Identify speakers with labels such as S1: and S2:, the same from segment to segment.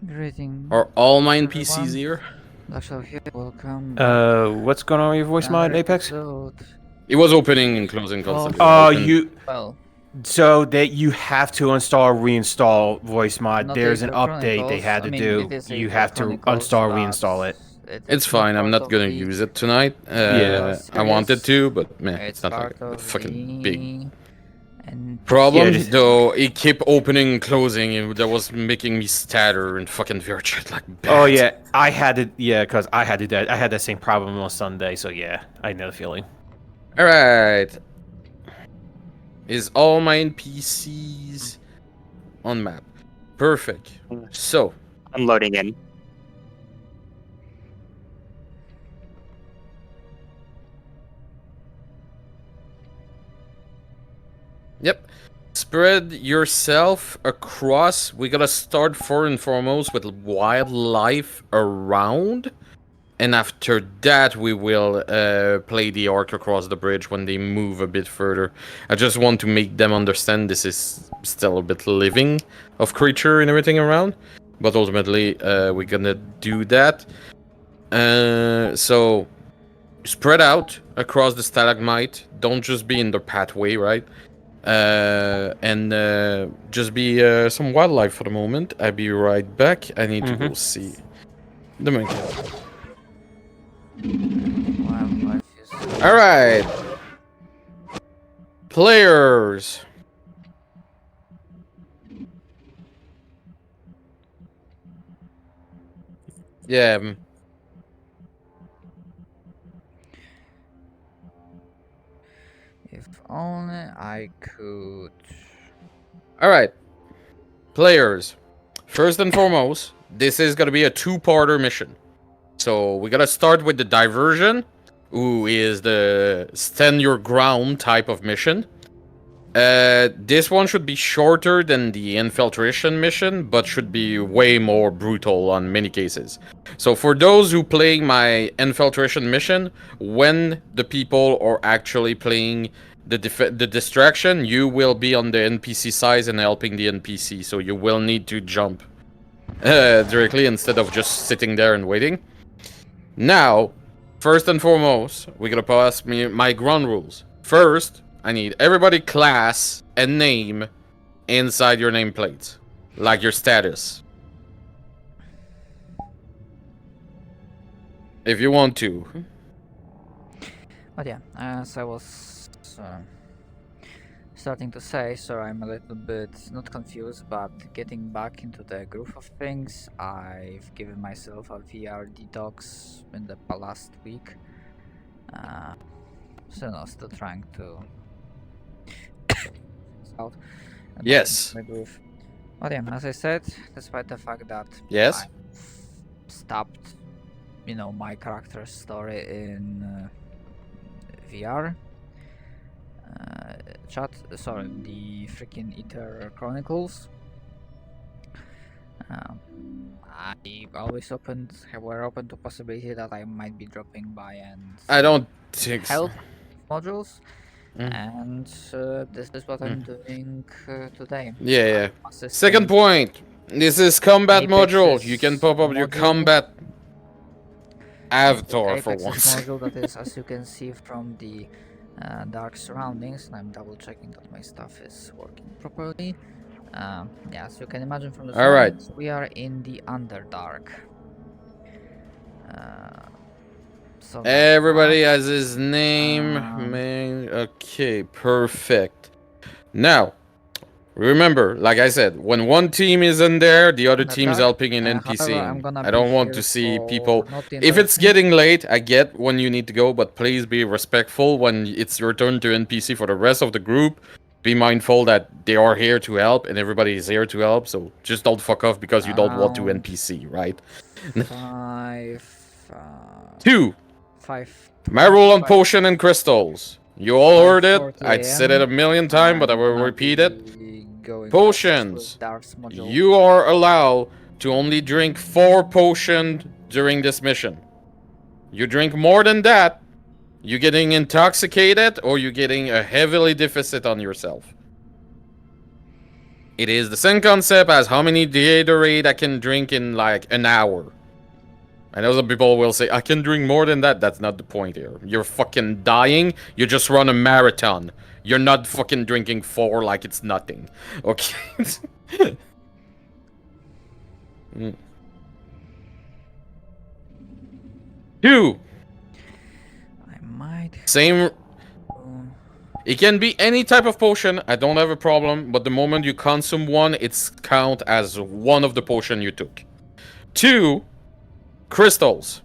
S1: Greeting.
S2: Are all my
S1: everyone.
S2: NPCs here?
S1: Dr. here. Welcome.
S3: What's going on with your voice mod, Apex?
S2: It was opening and closing constantly.
S3: So that you have to install, reinstall voice mod.
S1: Not
S3: There's an
S1: Aether
S3: update they had to
S1: Chronicles.
S3: do.
S1: I mean,
S3: You have to install, reinstall it.
S2: It's fine. I'm not gonna use it tonight.
S3: Yeah.
S2: I wanted to, but man, it's not like a fucking big problem.
S3: Yeah,
S2: though it kept opening and closing, and that was making me stutter and fucking VRChat like bad.
S3: Oh yeah, I had to. Yeah, because I had to do that. I had that same problem on Sunday. So yeah, I know the feeling.
S2: All right. Is all my NPCs on map? Perfect. So
S4: I'm loading in.
S2: Yep. Spread yourself across. We gotta start first and foremost with wildlife around. And after that, we will play the arc across the bridge when they move a bit further. I just want to make them understand this is still a bit living of creature and everything around. But ultimately, we're gonna do that. So, spread out across the stalagmite. Don't just be in the pathway, right? And just be some wildlife for the moment. I'll be right back. I need to go see the monkey. Alright. Players. Yeah.
S1: If only I could.
S2: Alright. Players. First and foremost, this is gonna be a two-parter mission. So we gotta start with the diversion, who is the stand your ground type of mission. This one should be shorter than the infiltration mission, but should be way more brutal on many cases. So for those who play my infiltration mission, when the people are actually playing the distraction, you will be on the NPC side and helping the NPC, so you will need to jump directly instead of just sitting there and waiting. Now, first and foremost, we're gonna pass my ground rules. First, I need everybody class and name inside your nameplate, like your status. If you want to.
S1: But yeah, as I was starting to say, so I'm a little bit not confused, but getting back into the groove of things. I've given myself a VR detox in the last week. So no, still trying to out.
S2: Yes.
S1: But yeah, as I said, despite the fact that
S2: Yes.
S1: I've stopped, my character's story in VR. The freaking Aether Chronicles. I always were open to possibility that I might be dropping by and
S2: I don't think
S1: help modules, and this is what I'm doing today.
S2: Yeah. Second point. This is combat module. You can pop up your combat avatar for once.
S1: Module that is, as you can see from the dark surroundings, and I'm double checking that my stuff is working properly. Yeah, so you can imagine from the surroundings, we are in the Underdark. So
S2: everybody has his name. Okay, perfect. Now, remember, like I said, when one team is in there, the other team's helping in NPC. I don't want to see people. If it's getting late, I get when you need to go, but please be respectful when it's your turn to NPC for the rest of the group. Be mindful that they are here to help and everybody is here to help, so just don't fuck off because you don't want to NPC, right? 2. My rule on potion and crystals. You all heard it. I'd said it a million times, but I will repeat it. Potions. You are allowed to only drink 4 potions during this mission. You drink more than that, you're getting intoxicated or you're getting a heavily deficit on yourself. It is the same concept as how many Gatorade I can drink in like an hour. I know some people will say, I can drink more than that. That's not the point here. You're fucking dying. You just run a marathon. You're not fucking drinking 4 like it's nothing. Okay? Mm. 2.
S1: I might.
S2: Same. It can be any type of potion. I don't have a problem. But the moment you consume one, it's count as one of the potion you took. 2. Crystals.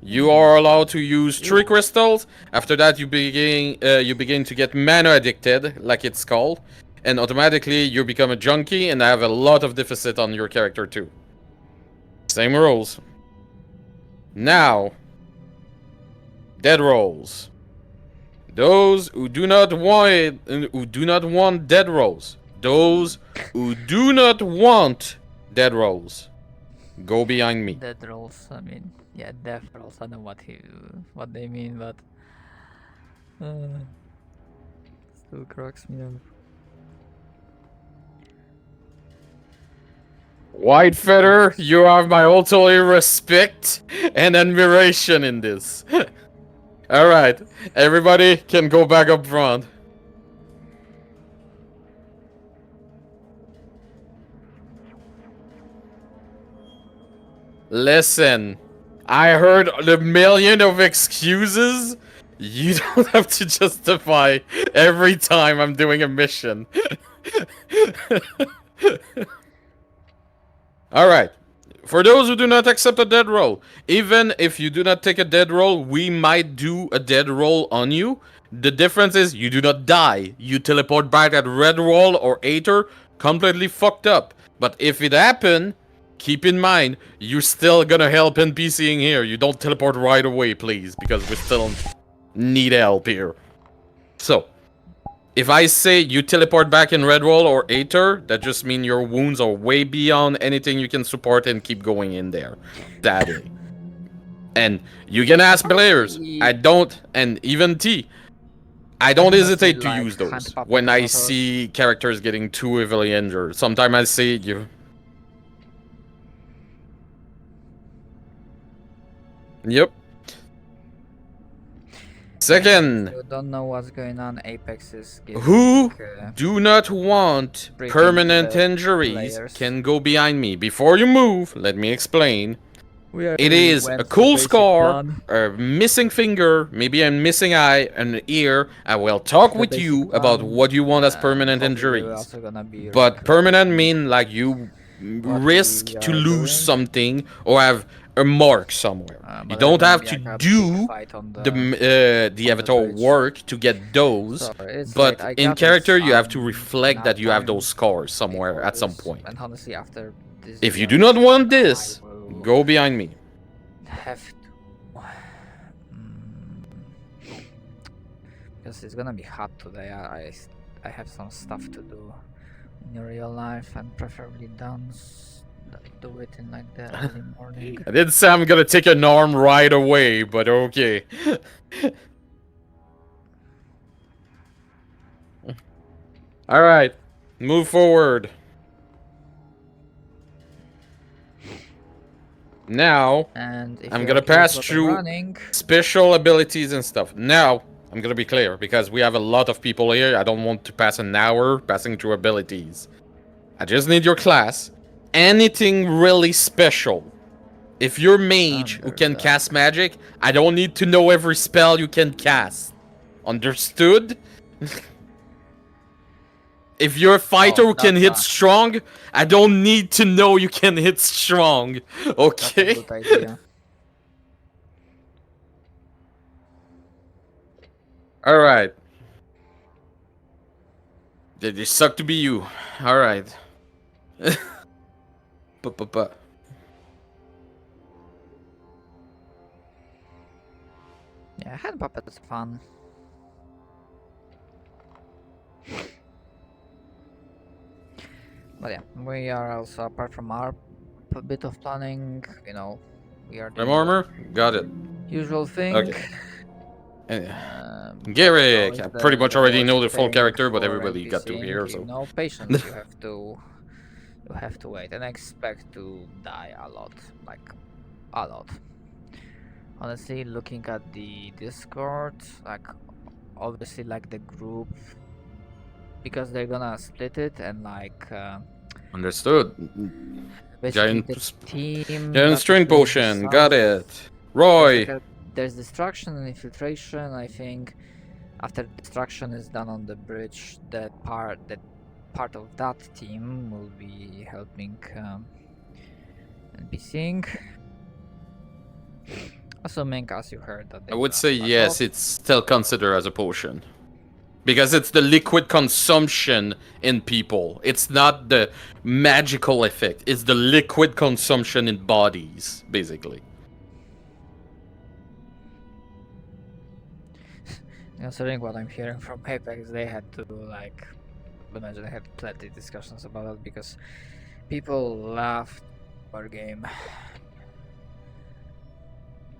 S2: You are allowed to use 3 crystals. After that, you begin to get mana addicted, like it's called, and automatically you become a junkie and have a lot of deficit on your character too. Same rules. Now, dead rolls. Those who do not want dead rolls. Those who do not want dead rolls. Go behind me.
S1: Dead rolls, I mean, yeah, death rolls. I know what they mean, but still cracks me up.
S2: White Feather, you have my ultimate respect and admiration in this. Alright, everybody can go back up front. Listen, I heard a million of excuses. You don't have to justify every time I'm doing a mission. Alright. For those who do not accept a dead roll, even if you do not take a dead roll, we might do a dead roll on you. The difference is you do not die. You teleport back at red roll or Aether, completely fucked up. But if it happen, keep in mind, you're still gonna help NPCing here. You don't teleport right away, please, because we still need help here. So, if I say you teleport back in red roll or Aether, that just means your wounds are way beyond anything you can support and keep going in there. That way. And you can ask players. I don't, and even T. I don't hesitate to use those when I see characters getting too heavily injured. Sometimes I say you. Yep. Second,
S1: You don't know what's going on. Apex is giving,
S2: who
S1: like,
S2: do not want
S1: breaking
S2: permanent
S1: the
S2: injuries
S1: players.
S2: can go behind me. Before you move, let me explain. It is
S1: went
S2: a
S1: to
S2: cool
S1: basic
S2: scar,
S1: plan.
S2: a missing finger, maybe a missing eye, an ear. I will talk
S1: The
S2: with
S1: basic
S2: you about
S1: plan,
S2: what you want as permanent
S1: probably we're
S2: injuries.
S1: also gonna be
S2: But
S1: like,
S2: permanent mean like you risk
S1: we
S2: to
S1: are
S2: lose
S1: doing.
S2: something or have a mark somewhere. You
S1: but
S2: don't
S1: there's
S2: have
S1: gonna
S2: to
S1: be, like, a
S2: do
S1: big fight on
S2: the avatar
S1: bridge.
S2: work to get those,
S1: Sorry, it's
S2: but
S1: late. I
S2: in
S1: got
S2: character
S1: this,
S2: you have to reflect
S1: enough
S2: that you have
S1: time
S2: those scars somewhere
S1: before
S2: at some
S1: this,
S2: point.
S1: And honestly, after this,
S2: If you
S1: video,
S2: do not want this,
S1: I will
S2: go behind me.
S1: have to. Because it's gonna be hot today. I have some stuff to do in real life, and preferably do it in like the early morning.
S2: I didn't say I'm gonna take an arm right away, but okay. Alright, move forward. Now,
S1: And if
S2: I'm
S1: you
S2: gonna
S1: have
S2: pass
S1: kids
S2: through
S1: running,
S2: special abilities and stuff. Now, I'm gonna be clear, because we have a lot of people here. I don't want to pass an hour passing through abilities. I just need your class. Anything really special. If you're mage who can cast magic, I don't need to know every spell you can cast. Understood? If you're a fighter who can hit strong, I don't need to know you can hit strong. Okay?
S1: that's a good idea.
S2: Alright. They suck to be you. Alright.
S1: Yeah, hand puppet is fun. But yeah, we are also, apart from our bit of planning, you know, we are
S2: Rim
S1: doing
S2: armor? Got it.
S1: the usual thing.
S2: Okay. Garrick, I pretty much already know the full character, but
S1: for
S2: everybody got to
S1: NPCing,
S2: hear,
S1: you
S2: so.
S1: know, patience. You have to you have to wait and expect to die a lot, like a lot. Honestly, looking at the Discord, like obviously like the group, because they're gonna split it and like
S2: Understood.
S1: basically
S2: Giant,
S1: the team.
S2: giant
S1: that's
S2: string
S1: doing the
S2: potion. Got
S1: south,
S2: it. Roy.
S1: there's destruction and infiltration. I think after destruction is done on the bridge, that part of that team will be helping NPCing. Assuming, as you heard, that
S2: I would say yes, it's still considered as a potion. Because it's the liquid consumption in people. It's not the magical effect. It's the liquid consumption in bodies, basically.
S1: Considering what I'm hearing from Apex, they had to like, imagine they had plenty of discussions about it because people laughed our game.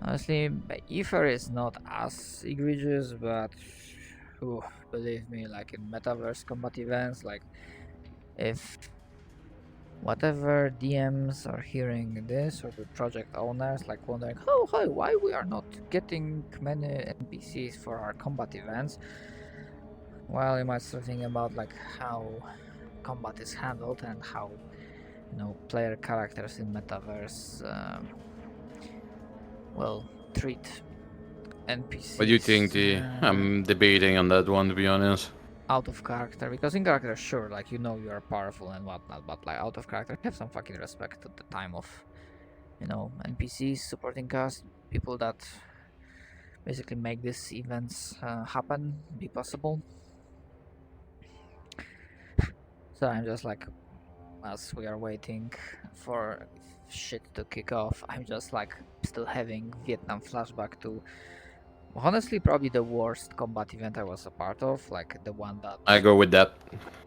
S1: Honestly, Ether is not as egregious, but believe me, like in metaverse combat events, like if whatever DMs are hearing this, or the project owners like wondering, oh hi, why we are not getting many NPCs for our combat events, well, you might start thinking about like how combat is handled and how, you know, player characters in metaverse will treat NPCs.
S2: What do you think? I'm debating on that one, to be honest.
S1: Out of character, because in character, sure, like you know you are powerful and whatnot, but like out of character, have some fucking respect at the time of, you know, NPCs, supporting cast, people that basically make these events happen, be possible. So I'm just like, as we are waiting for shit to kick off, I'm just like still having Vietnam flashback to honestly probably the worst combat event I was a part of, like the one that
S2: I go with that.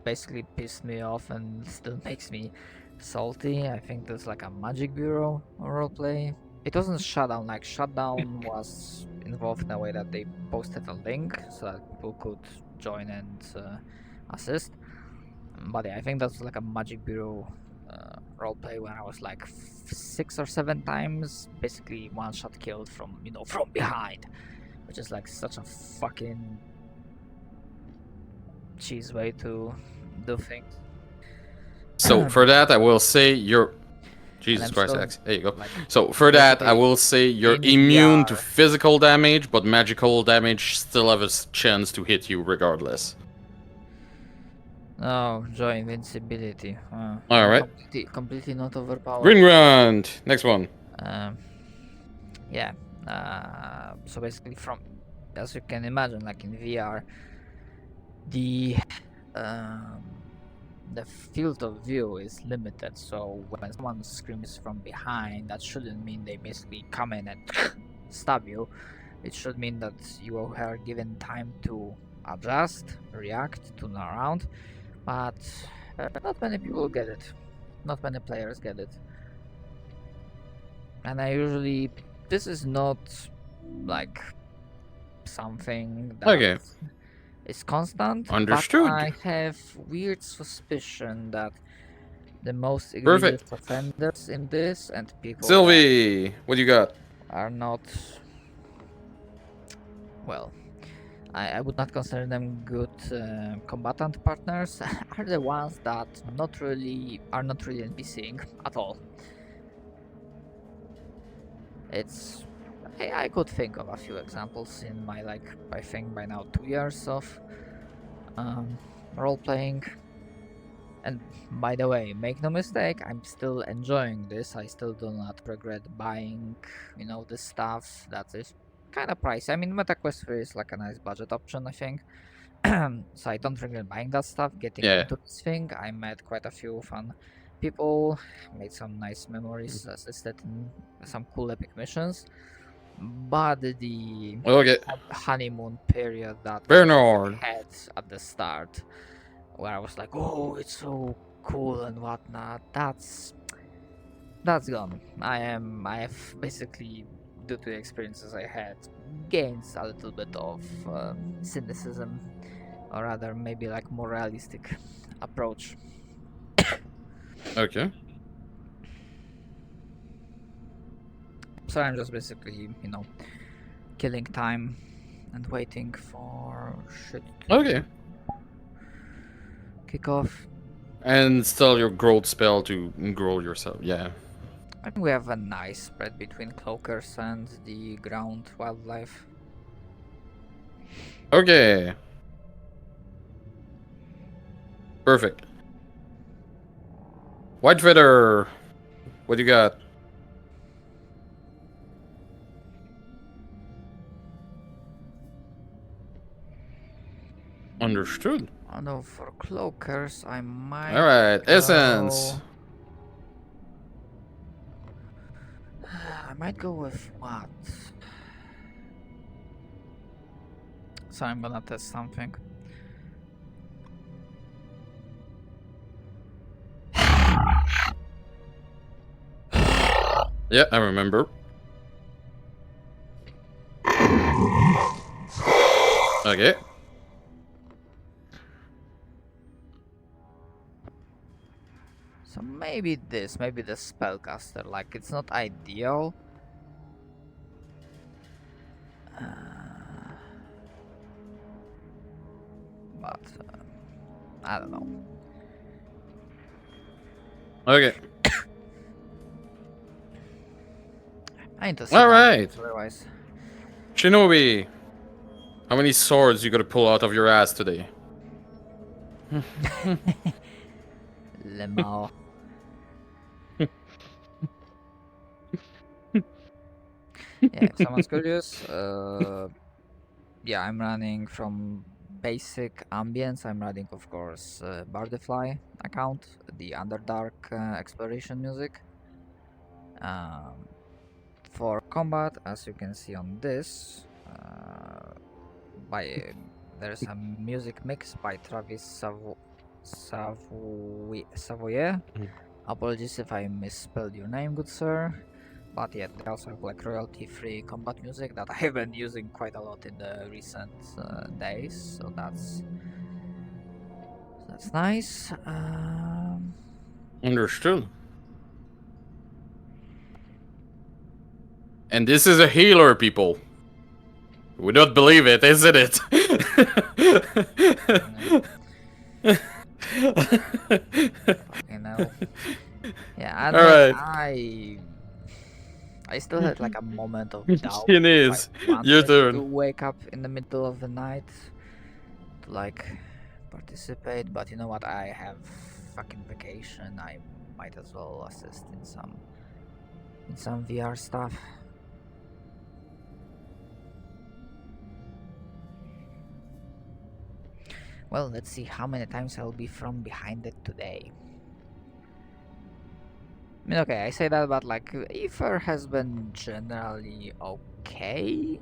S1: basically pissed me off and still makes me salty. I think there's like a Magic Bureau roleplay. It wasn't Shutdown, like Shutdown was involved in a way that they posted a link so that people could join and assist. But yeah, I think that's like a Magic Bureau roleplay where I was like 6 or 7 times basically one shot killed from, you know, from behind, which is like such a fucking cheese way to do things.
S2: So for that, I will say you're. Jesus
S1: I'm
S2: Christ,
S1: still,
S2: X. There you go.
S1: like,
S2: So for that, I
S1: basically
S2: will say you're
S1: in
S2: immune to
S1: VR.
S2: physical damage, but magical damage still have a chance to hit you regardless.
S1: Oh, joy invincibility.
S2: All right.
S1: Completely not overpowered.
S2: Green Grand. Next one.
S1: Yeah. So basically, from as you can imagine, like in VR, the field of view is limited. So when someone screams from behind, that shouldn't mean they basically come in and stab you. It should mean that you are given time to adjust, react, tune around. But not many people get it. Not many players get it. And I usually, this is not like something that is constant.
S2: Understood.
S1: But I have weird suspicion that the most egregious offenders in this and people
S2: Sylvie, what do you got?
S1: are not, well, I would not consider them good combatant partners, are the ones that are not really NPCing at all. It's I could think of a few examples in my, like, I think by now 2 years of role playing. And by the way, make no mistake, I'm still enjoying this. I still do not regret buying, you know, this stuff that is kind of pricey. I mean, MetaQuest 3 is like a nice budget option, I think. So I don't regret buying that stuff, getting into this thing. I met quite a few fun people, made some nice memories, assisted in some cool epic missions. But the honeymoon period that
S2: Bernard
S1: I had at the start, where I was like, oh, it's so cool and whatnot, that's gone. I have basically, due to the experiences I had, gained a little bit of cynicism, or rather maybe like more realistic approach.
S2: Okay.
S1: So I'm just basically, killing time and waiting for shit to
S2: Okay.
S1: kick off.
S2: And still your growth spell to grow yourself. Yeah.
S1: I think we have a nice spread between cloakers and the ground wildlife.
S2: Okay. Perfect. White feather. What do you got? Understood.
S1: Although for cloakers, I might.
S2: All right.
S1: go-
S2: Essence.
S1: I might go with what? So I'm gonna test something.
S2: Yeah, I remember. Okay.
S1: So maybe the spellcaster. Like, it's not ideal. But I don't know.
S2: Okay.
S1: I need to see
S2: All
S1: my
S2: right.
S1: notes otherwise.
S2: Shinobi. How many swords you gotta pull out of your ass today?
S1: Lemo. Yeah, if someone's curious, yeah, I'm running from basic ambience. I'm running, of course, Bardifly account, the Underdark exploration music. For combat, as you can see on this, by there's a music mix by Travis Savoyer.
S2: Mhm.
S1: Apologies if I misspelled your name, good sir. But yeah, they also have like royalty-free combat music that I have been using quite a lot in the recent days, so that's nice.
S2: Understood. And this is a healer, people. We don't believe it, isn't it?
S1: Fucking hell. Yeah, I admit,
S2: Alright.
S1: I still had like a moment of doubt.
S2: It
S1: if
S2: is.
S1: I wanted
S2: Your
S1: to
S2: turn.
S1: wake up in the middle of the night to like participate, but you know what? I have fucking vacation. I might as well assist in some VR stuff. Well, let's see how many times I'll be from behind it today. I mean, okay, I say that, but like, Ether has been generally okay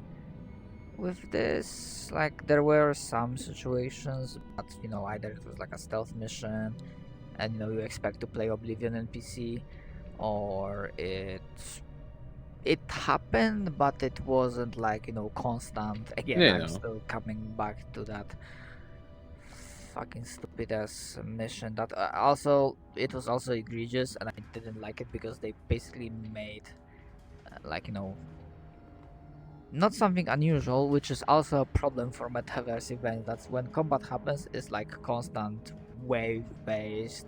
S1: with this. Like, there were some situations, but either it was like a stealth mission, and you expect to play Oblivion NPC, or it happened, but it wasn't like constant. Again,
S2: Yeah,
S1: I'm
S2: no.
S1: still coming back to that fucking stupid ass mission that it was also egregious, and I didn't like it because they basically made like not something unusual, which is also a problem for metaverse events. That's when combat happens, it's like constant wave based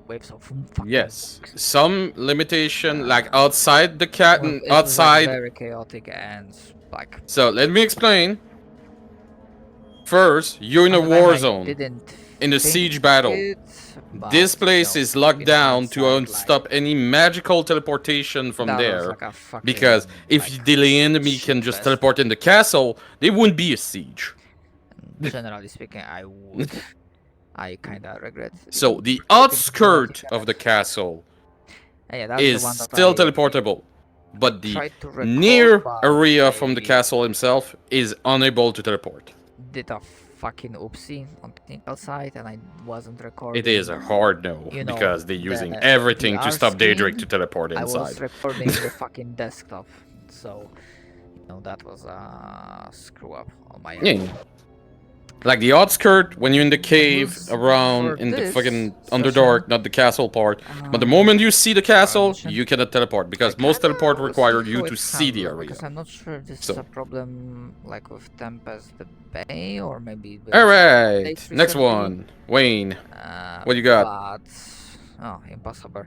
S1: waves of fucking
S2: Yes.
S1: bugs.
S2: Some limitation, like outside the cat,
S1: Well, it was, like,
S2: outside.
S1: very chaotic and like.
S2: So let me explain. First, you're in a
S1: at the time,
S2: war
S1: I
S2: zone,
S1: didn't
S2: in a
S1: think
S2: siege battle.
S1: it, but,
S2: This place is locked
S1: looking
S2: down to
S1: hindsight,
S2: stop any magical teleportation from
S1: that was
S2: there.
S1: like a fucking,
S2: Because if
S1: like,
S2: the enemy can just
S1: shitfest.
S2: teleport in the castle, there wouldn't be a siege.
S1: Generally speaking, I kind of regret.
S2: So the
S1: fucking
S2: outskirt
S1: dramatic
S2: of the castle
S1: yeah, that's
S2: is
S1: the one that
S2: still
S1: I
S2: teleportable, but the
S1: tried to record,
S2: near
S1: but
S2: area from the
S1: I
S2: castle himself is unable to teleport.
S1: did a fucking oopsie on the technical side, and I wasn't recording.
S2: It is a hard no, because they're using everything to stop Daedric to teleport
S1: I was
S2: inside.
S1: recording the fucking desktop, so that was a screw up on my end.
S2: Yeah. Like the outskirt when you're in the cave
S1: Because
S2: around
S1: for
S2: in the
S1: this
S2: fucking
S1: session,
S2: Underdark, not the castle part. But the
S1: um,
S2: moment you see the castle,
S1: mission,
S2: you cannot teleport because
S1: I
S2: most
S1: kinda
S2: teleport
S1: wanna
S2: require
S1: see
S2: you
S1: how
S2: to
S1: it
S2: see the
S1: handles,
S2: area.
S1: because I'm not sure if this is
S2: So.
S1: a problem like with Tempest the Bay or maybe with
S2: Alright,
S1: updates
S2: next
S1: recently.
S2: one. Wayne, what you got?
S1: But impossible.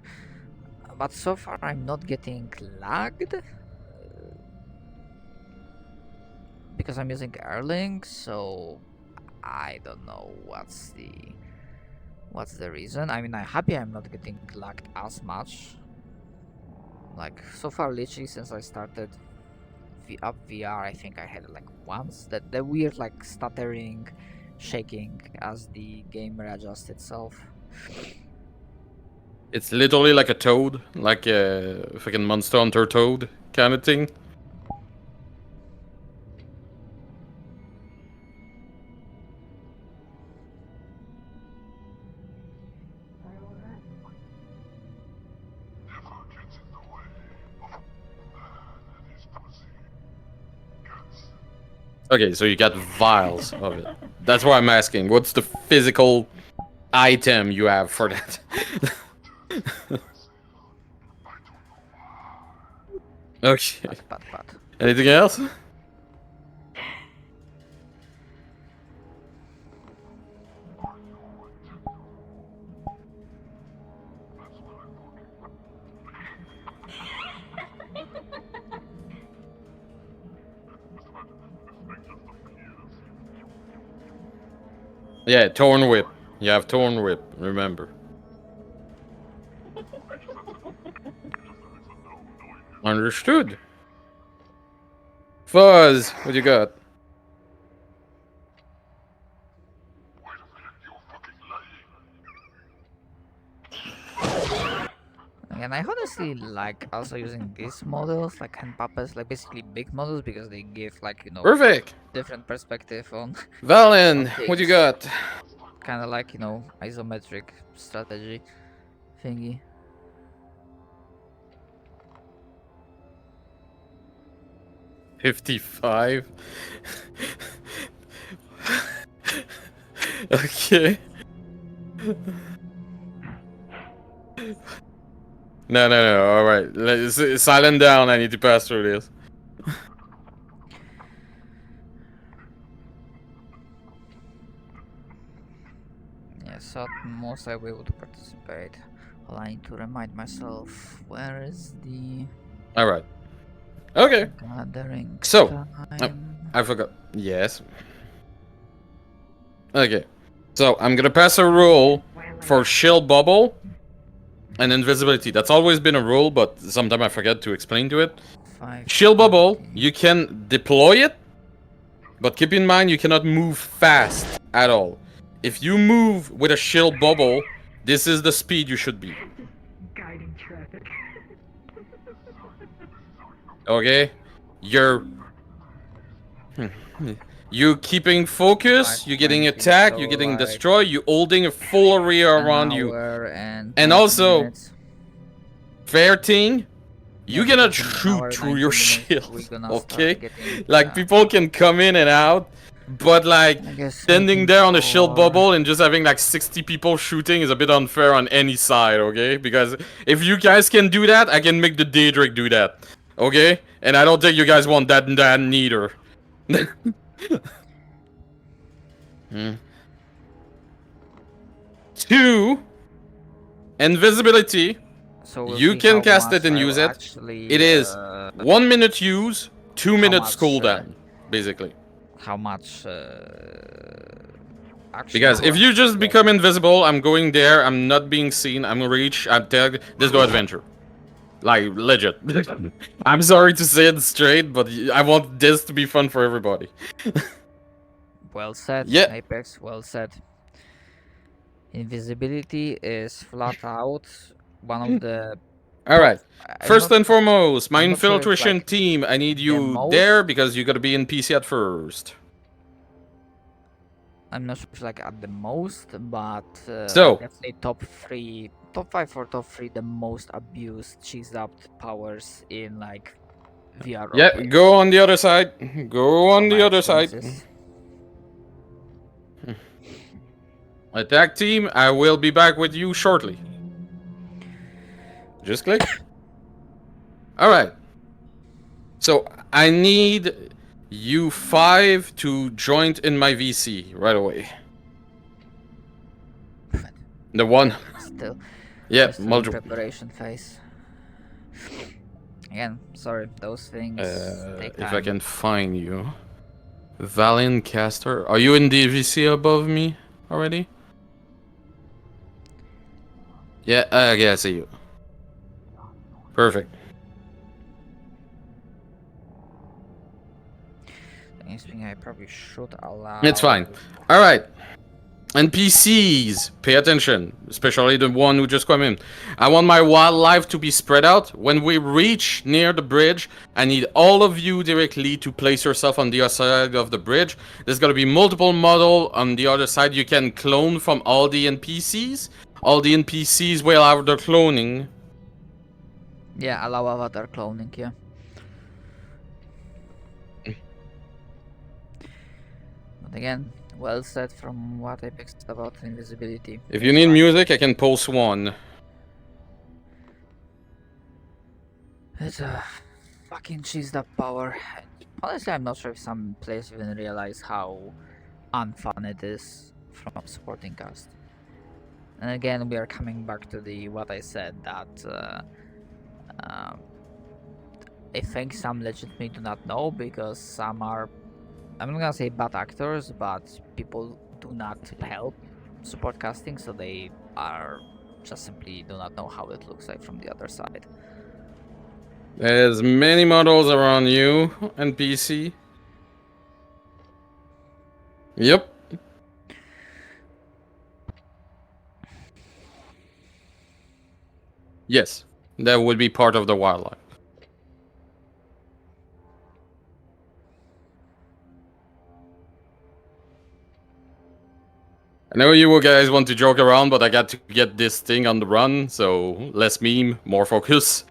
S1: But so far I'm not getting lagged because I'm using Airlink, so I don't know what's the reason. I mean, I'm happy I'm not getting lagged as much. Like so far, literally since I started up VR, I think I had it like once that the weird like stuttering, shaking as the game readjusts itself.
S2: It's literally like a toad, like a fucking Monster Hunter toad kind of thing. Okay, so you got vials of it. That's why I'm asking. What's the physical item you have for that? Okay.
S1: Pat.
S2: Anything else? Yeah, Torn Whip. You have Torn Whip, remember. Understood. Fuzz, what you got?
S1: And I honestly like also using these models, like hand puppets, like basically big models, because they give like
S2: Perfect.
S1: different perspective on
S2: Valen,
S1: on
S2: what you
S1: things.
S2: got?
S1: Kind of like isometric strategy thingy.
S2: $55. Okay. No. All right. Let's silent down. I need to pass through this.
S1: Yes, at most I will be able to participate. Well, I need to remind myself where is the
S2: All right. Okay.
S1: gathering
S2: So,
S1: time.
S2: I forgot. Yes. Okay. So I'm gonna pass a rule for shield bubble and invisibility. That's always been a rule, but sometimes I forget to explain to it. Shield bubble, you can deploy it, but keep in mind you cannot move fast at all. If you move with a shield bubble, this is the speed you should be.
S4: Guiding traffic.
S2: Okay? You keeping focus, you're getting
S1: 5:20,
S2: attacked,
S1: so
S2: you're getting
S1: like
S2: destroyed, you holding a full area
S1: an
S2: around you.
S1: hour and
S2: And
S1: 20
S2: also,
S1: minutes.
S2: fair thing, you
S1: Yeah,
S2: cannot
S1: because in an hour
S2: shoot
S1: and
S2: through
S1: 90
S2: your
S1: minutes,
S2: shield,
S1: we're gonna
S2: okay?
S1: start getting,
S2: Like, people can come in and out, but like,
S1: I guess
S2: standing
S1: waiting
S2: there on a shield
S1: for-
S2: bubble and just having like 60 people shooting is a bit unfair on any side, okay? Because if you guys can do that, I can make the Daedric do that, okay? And I don't think you guys want that neither. Two, invisibility.
S1: So we'll
S2: You
S1: see
S2: can
S1: how
S2: cast it
S1: much
S2: and
S1: I
S2: use
S1: will
S2: it.
S1: actually,
S2: It is 1 minute use, 2 minutes
S1: much,
S2: cooldown, basically.
S1: how much actually
S2: Because if you just become invisible, I'm going there, I'm not being seen, I'm reach, I'm tagged, let's go adventure. Like, legit. I'm sorry to say it straight, but I want this to be fun for everybody.
S1: Well said,
S2: Yeah.
S1: Apex, well said. Invisibility is flat out one of the
S2: Alright.
S1: I'm
S2: First
S1: not
S2: and foremost, my
S1: I'm not sure if,
S2: infiltration
S1: like,
S2: team, I need you
S1: most-
S2: there because you gotta be in PC at first.
S1: I'm not sure if like at the most, but
S2: So-
S1: definitely top 5 or top 3 the most abused, cheesed up powers in like VR.
S2: Yeah,
S1: roleplay.
S2: go on the other side. Go on
S1: From
S2: the
S1: my
S2: other side.
S1: experiences.
S2: Attack team, I will be back with you shortly. Just click. Alright. So, I need you 5 to join in my VC right away. The one.
S1: Still.
S2: Yeah,
S1: we're still in
S2: multiple.
S1: preparation phase. Again, sorry, those things take time.
S2: If I can find you. Valiant Caster. Are you in the VC above me already? Yeah, yeah, I see you. Perfect.
S1: I probably should allow...
S2: It's fine. Alright. NPCs, pay attention, especially the one who just come in. I want my wildlife to be spread out. When we reach near the bridge, I need all of you directly to place yourself on the other side of the bridge. There's gonna be multiple models on the other side. You can clone from all the NPCs. All the NPCs will have their cloning.
S1: Yeah, allow avatar cloning, yeah. But again, well said from what I picked about invisibility.
S2: If you need music, I can post one.
S1: It's a fucking cheesed up power. Honestly, I'm not sure if some players even realize how unfun it is from supporting cast. And again, we are coming back to the what I said that I think some legitimately do not know because some are, I'm not gonna say bad actors, but people do not help support casting, so they are just simply do not know how it looks like from the other side.
S2: There's many models around you, NPC. Yep. Yes, that would be part of the wildlife. I know you guys want to joke around, but I got to get this thing on the run, so less meme, more focus.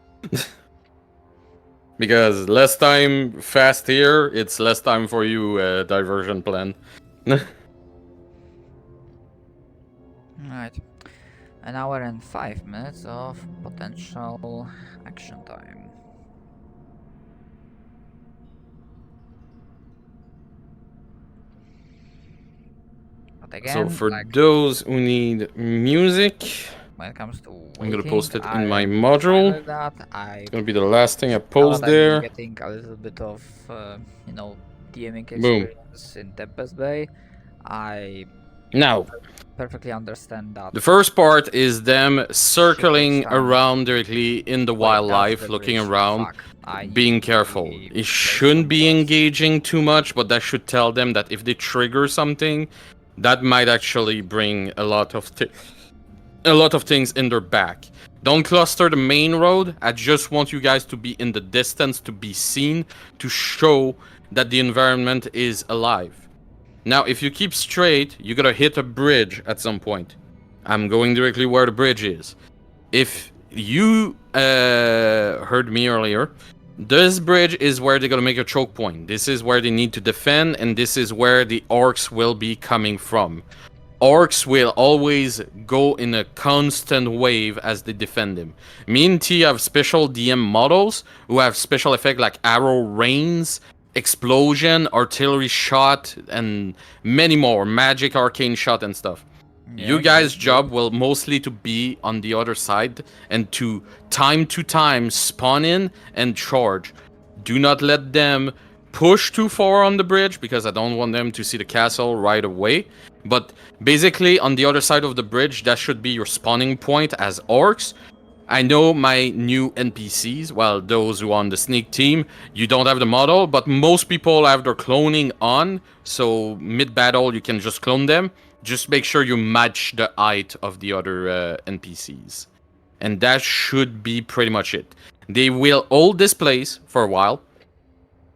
S2: Because less time fast here, it's less time for you, diversion plan.
S1: Alright. An hour and 5 minutes of potential action time. But again,
S2: So for
S1: like,
S2: those who need music,
S1: when it comes to
S2: I'm gonna
S1: waiting,
S2: post it in my
S1: I'm
S2: module.
S1: fine with that.
S2: It's gonna be the last thing I
S1: Now
S2: post
S1: that I've been
S2: there.
S1: getting a little bit of, DMing
S2: Boom.
S1: experience in Tempest Bay, I
S2: Now,
S1: perfectly understand that.
S2: the first part is them circling
S1: time.
S2: around directly in the
S1: Wait, that's
S2: wildlife,
S1: the
S2: looking
S1: bridge.
S2: around,
S1: Fuck. I
S2: being
S1: need to
S2: careful.
S1: be
S2: It
S1: placed
S2: shouldn't
S1: on
S2: be
S1: the-
S2: engaging too much, but that should tell them that if they trigger something, that might actually bring a lot of things in their back. Don't cluster the main road. I just want you guys to be in the distance, to be seen, to show that the environment is alive. Now, if you keep straight, you're gonna hit a bridge at some point. I'm going directly where the bridge is. If you heard me earlier, this bridge is where they're gonna make a choke point. This is where they need to defend, and this is where the orcs will be coming from. Orcs will always go in a constant wave as they defend him. Me and T have special DM models who have special effects like arrow rains, explosion, artillery shot, and many more, magic arcane shot and stuff.
S1: Yeah,
S2: You
S1: I
S2: guys'
S1: get it.
S2: job will mostly to be on the other side and to time spawn in and charge. Do not let them push too far on the bridge because I don't want them to see the castle right away. But basically on the other side of the bridge, that should be your spawning point as orcs. I know my new NPCs, well, those who are on the sneak team, you don't have the model, but most people have their cloning on, so mid-battle you can just clone them. Just make sure you match the height of the other NPCs. And that should be pretty much it. They will hold this place for a while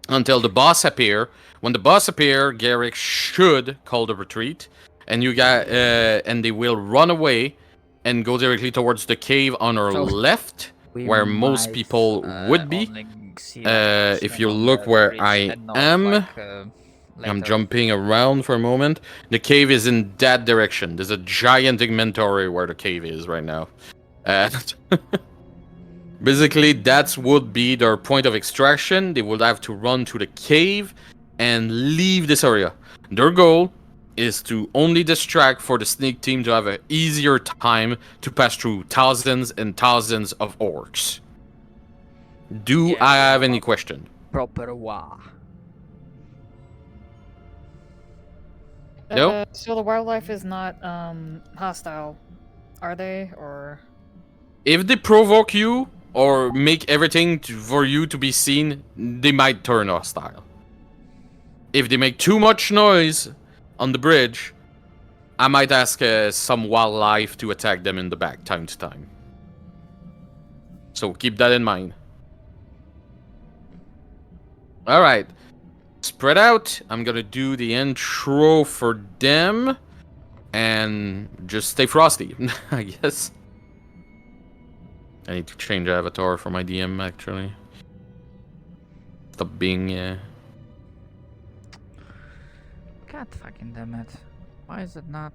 S2: until the boss appear. When the boss appear, Garrick should call the retreat, and you got and they will run away and go directly towards the cave on our
S1: So,
S2: left,
S1: We
S2: where most
S1: might,
S2: people would be.
S1: only see
S2: If you look where I am,
S1: later.
S2: I'm jumping around for a moment. The cave is in that direction. There's a giant inventory where the cave is right now. And basically, that would be their point of extraction. They would have to run to the cave and leave this area. Their goal is to only distract for the sneak team to have an easier time to pass through thousands and thousands of orcs. Do I have any question?
S1: Proper wa.
S2: No?
S5: So the wildlife is not hostile, are they? Or
S2: If they provoke you or make everything for you to be seen, they might turn hostile. If they make too much noise on the bridge, I might ask some wildlife to attack them in the back time to time. So keep that in mind. Alright. Spread out. I'm gonna do the intro for them. And just stay frosty, I guess. I need to change avatar for my DM, actually. Stop being...
S1: God fucking damn it. Why is it not?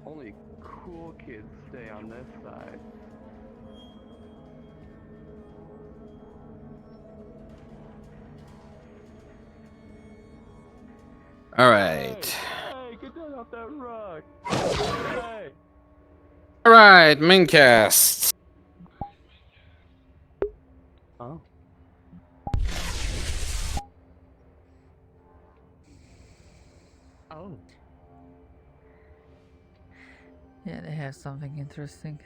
S6: Only cool kids stay on this side.
S2: Alright.
S6: Hey, get down off that rock. Hey.
S2: Alright, main cast.
S6: Oh. Oh.
S1: Yeah, they have something interesting.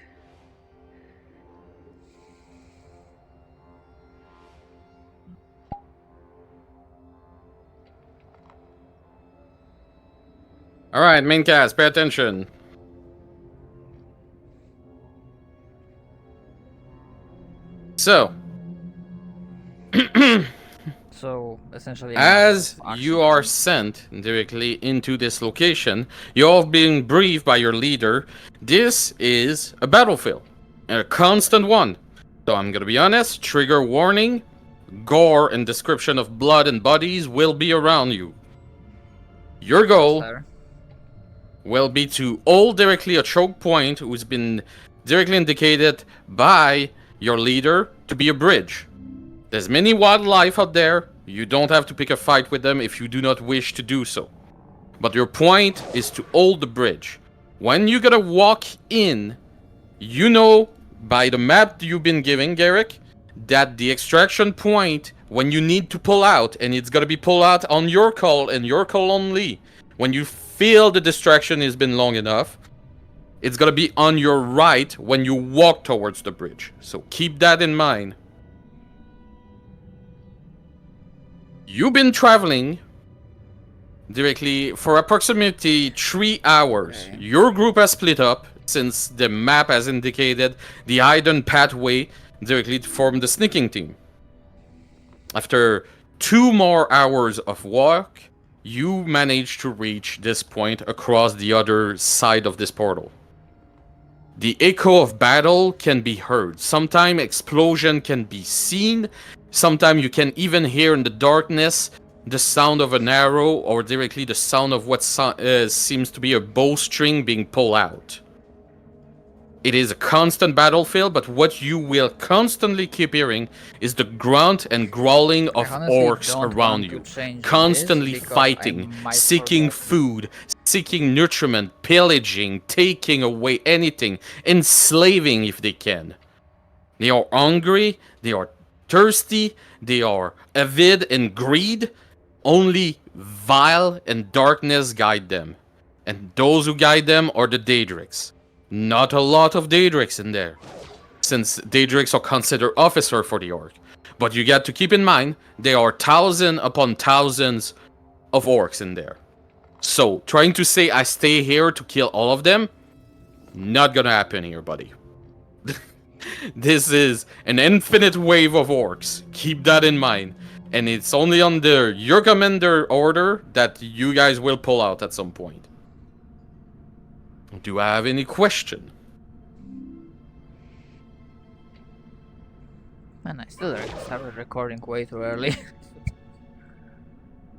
S2: Alright, main cast, pay attention. So,
S1: So essentially,
S2: as you are sent directly into this location, you're all being briefed by your leader. This is a battlefield, a constant one. So I'm gonna be honest, trigger warning, gore and description of blood and bodies will be around you. Your goal will be to hold directly a choke point who's been directly indicated by your leader to be a bridge. There's many wildlife out there. You don't have to pick a fight with them if you do not wish to do so. But your point is to hold the bridge. When you're gonna walk in, you know by the map you've been given, Garrick, that the extraction point, when you need to pull out, and it's gonna be pull out on your call and your call only, when you feel the distraction has been long enough, it's gonna be on your right when you walk towards the bridge. So keep that in mind. You've been traveling directly for approximately 3 hours.
S3: Okay.
S2: Your group has split up since the map has indicated the hidden pathway directly to form the sneaking team. After 2 more hours of walk, you manage to reach this point across the other side of this portal. The echo of battle can be heard. Sometimes explosion can be seen. Sometimes you can even hear in the darkness the sound of an arrow or directly the sound of what seems to be a bowstring being pulled out. It is a constant battlefield, but what you will constantly keep hearing is the grunt and growling of orcs around you, constantly fighting, seeking food, seeking nutriment, pillaging, taking away anything, enslaving if they can. They are hungry, they are thirsty, they are avid and greed. Only vile and darkness guide them. And those who guide them are the Daedrics. Not a lot of Daedrics in there. since Daedrix are considered officer for the orc. But you got to keep in mind, there are thousands upon thousands of orcs in there. So, trying to say I stay here to kill all of them, not gonna happen here, buddy. This is an infinite wave of orcs. Keep that in mind. And it's only under your commander order that you guys will pull out at some point. Do I have any question?
S1: Man, I still started recording way too early.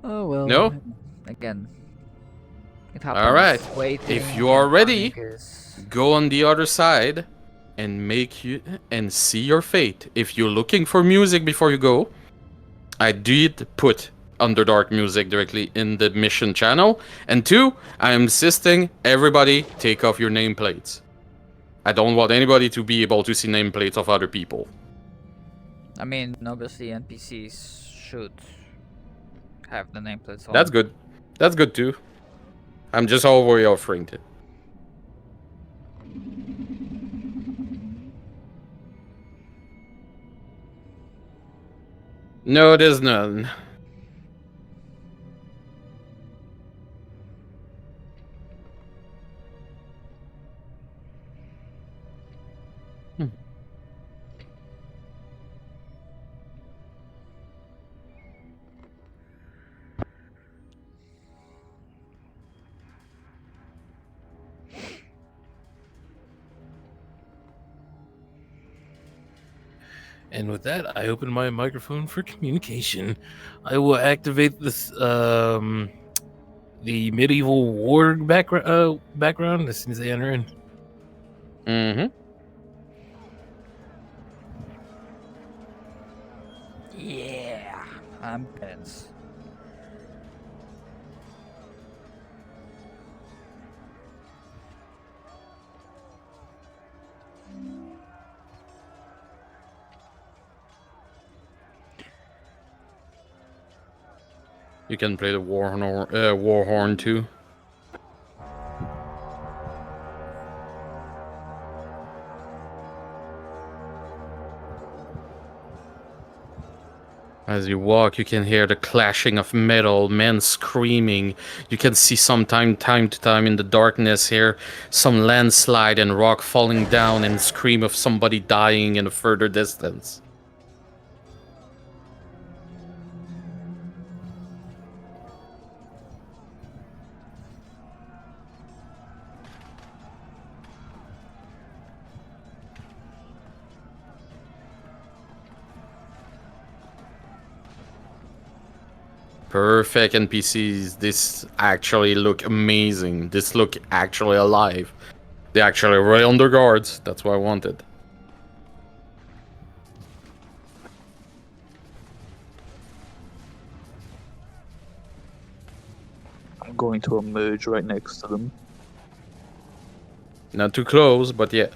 S1: Oh well.
S2: No?
S1: Again. It happens.
S2: Alright.
S1: Waiting,
S2: If you are ready,
S1: running is-
S2: go on the other side and see your fate. If you're looking for music before you go, I did put Underdark music directly in the mission channel. And 2, I am insisting everybody take off your nameplates. I don't want anybody to be able to see nameplates of other people.
S1: I mean, obviously NPCs should have the nameplates on.
S2: That's good. That's good too. I'm just over offering it. No, there's none.
S7: And with that, I open my microphone for communication. I will activate this the medieval war background as soon as they enter in.
S2: Mm-hmm.
S1: Yeah, I'm tense.
S2: You can play the war horn too. As you walk, you can hear the clashing of metal, men screaming. You can see time to time in the darkness here, some landslide and rock falling down and scream of somebody dying in a further distance. Perfect NPCs. This actually look amazing. This look actually alive. They actually right on their guards. That's what I wanted.
S6: I'm going to emerge right next to them.
S2: Not too close, but yeah.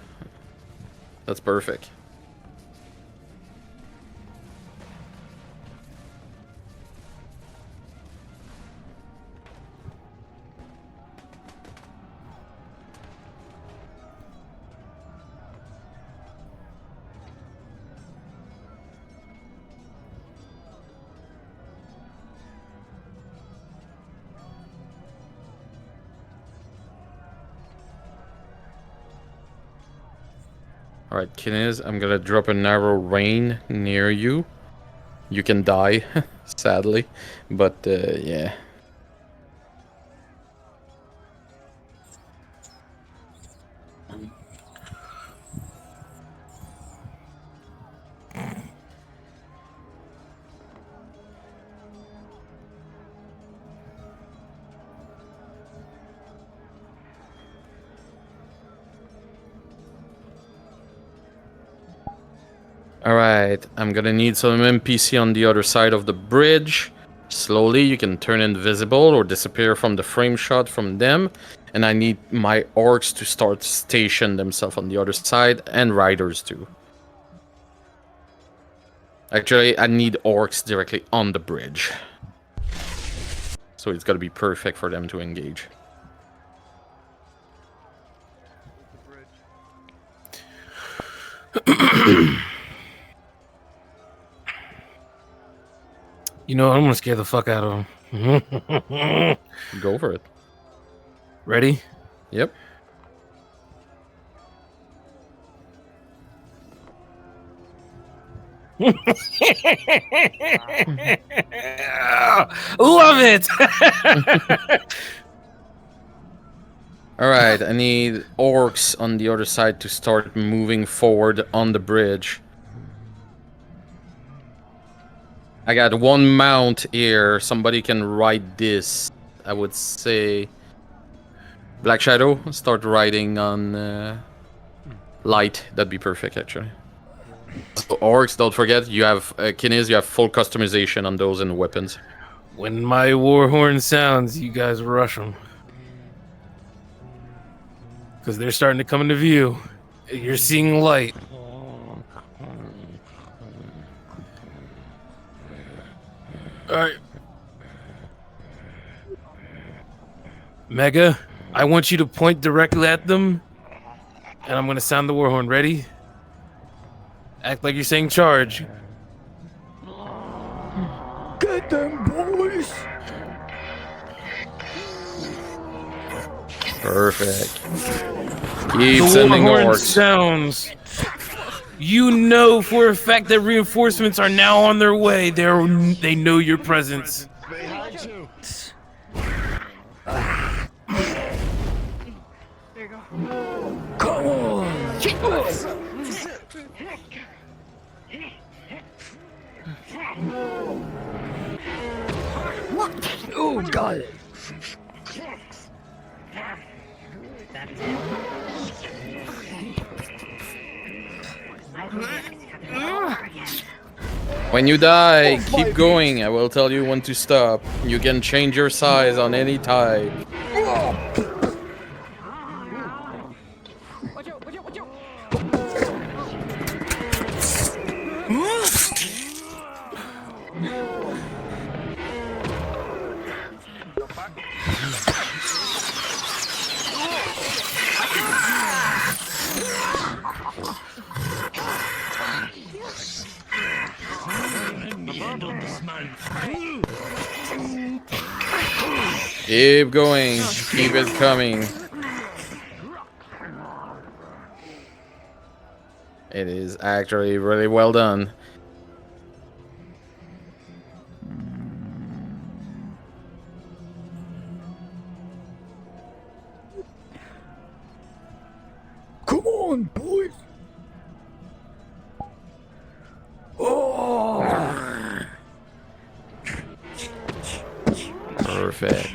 S2: That's perfect. Alright, Kines, I'm gonna drop a narrow rain near you. You can die, sadly, but yeah. Alright, I'm gonna need some NPC on the other side of the bridge. Slowly, you can turn invisible or disappear from the frame shot from them. And I need my orcs to start station themselves on the other side, and riders too. Actually, I need orcs directly on the bridge. So it's gotta be perfect for them to engage.
S7: You know, I'm gonna scare the fuck out of him.
S2: Go for it.
S7: Ready?
S2: Yep.
S7: Love it.
S2: All right, I need orcs on the other side to start moving forward on the bridge. I got one mount here. Somebody can ride this. I would say Black Shadow, start riding on light. That'd be perfect, actually. So orcs, don't forget, you have Kines, you have full customization on those and weapons.
S7: When my war horn sounds, you guys rush them. Because they're starting to come into view. You're seeing light. Alright. Mega, I want you to point directly at them. And I'm going to sound the war horn. Ready? Act like you're saying charge.
S6: Get them, boys!
S2: Perfect. Keep
S7: The
S2: sending
S7: war horn
S2: orcs.
S7: sounds. You know for a fact that reinforcements are now on their way. They know your presence.
S6: Come on! Oh, got it.
S2: When you die, keep going. I will tell you when to stop. You can change your size on any type. Keep going. Keep it coming. It is actually really well done.
S6: Come on, boys! Oh!
S2: Perfect.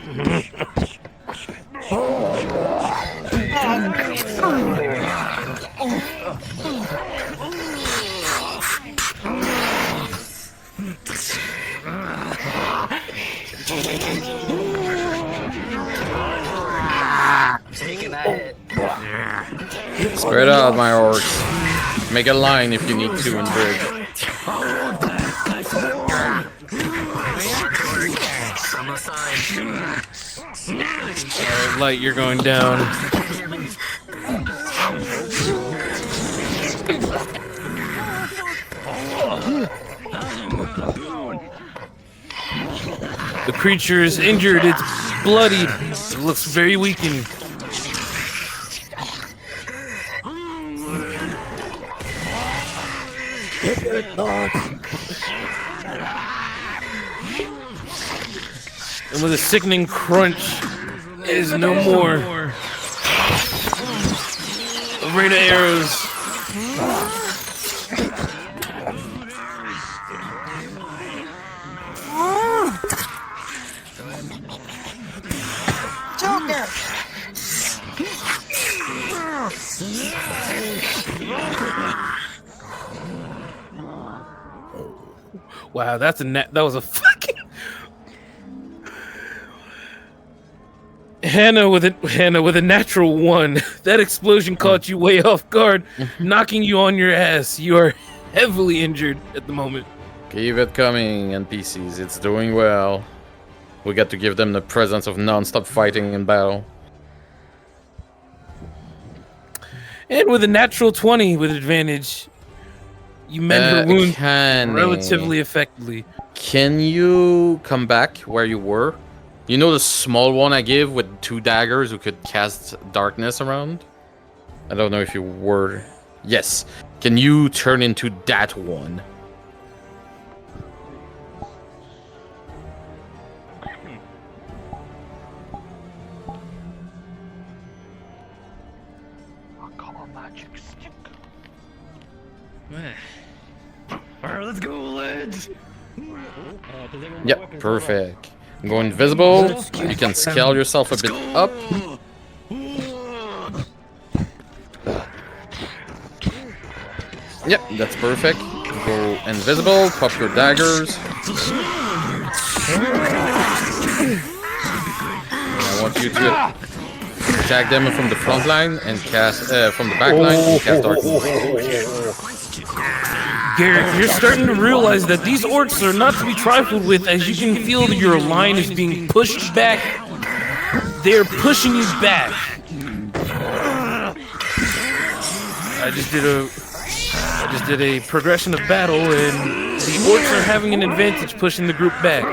S2: Spread out, my orcs. Make a line if you need to in bridge.
S7: Alright, Light, you're going down. The creature is injured. It's bloodied. It looks very weakened. And with a sickening crunch, it is no more. A rain of arrows.
S8: Joker!
S7: Wow, that was a fucking Hannah with a natural 1. That explosion caught you way off guard, knocking you on your ass. You are heavily injured at the moment.
S2: Keep it coming, NPCs. It's doing well. We got to give them the presence of non-stop fighting in battle.
S7: And with a natural 20 with advantage, you mend her wound
S2: Kenny.
S7: relatively effectively.
S2: can you come back where you were? You know the small one I gave with 2 daggers who could cast darkness around? I don't know if you were... Yes. Can you turn into that one?
S6: Alright, let's go, lads!
S2: Yep, perfect. Go invisible. You can scale yourself a bit up. Yep, that's perfect. Go invisible, pop your daggers. I want you to attack them from the front line and cast from the back line and cast darkness.
S7: Garrett, you're starting to realize that these orcs are not to be trifled with, as you can feel that your line is being pushed back. They're pushing you back. I just did a progression of battle, and the orcs are having an advantage pushing the group back.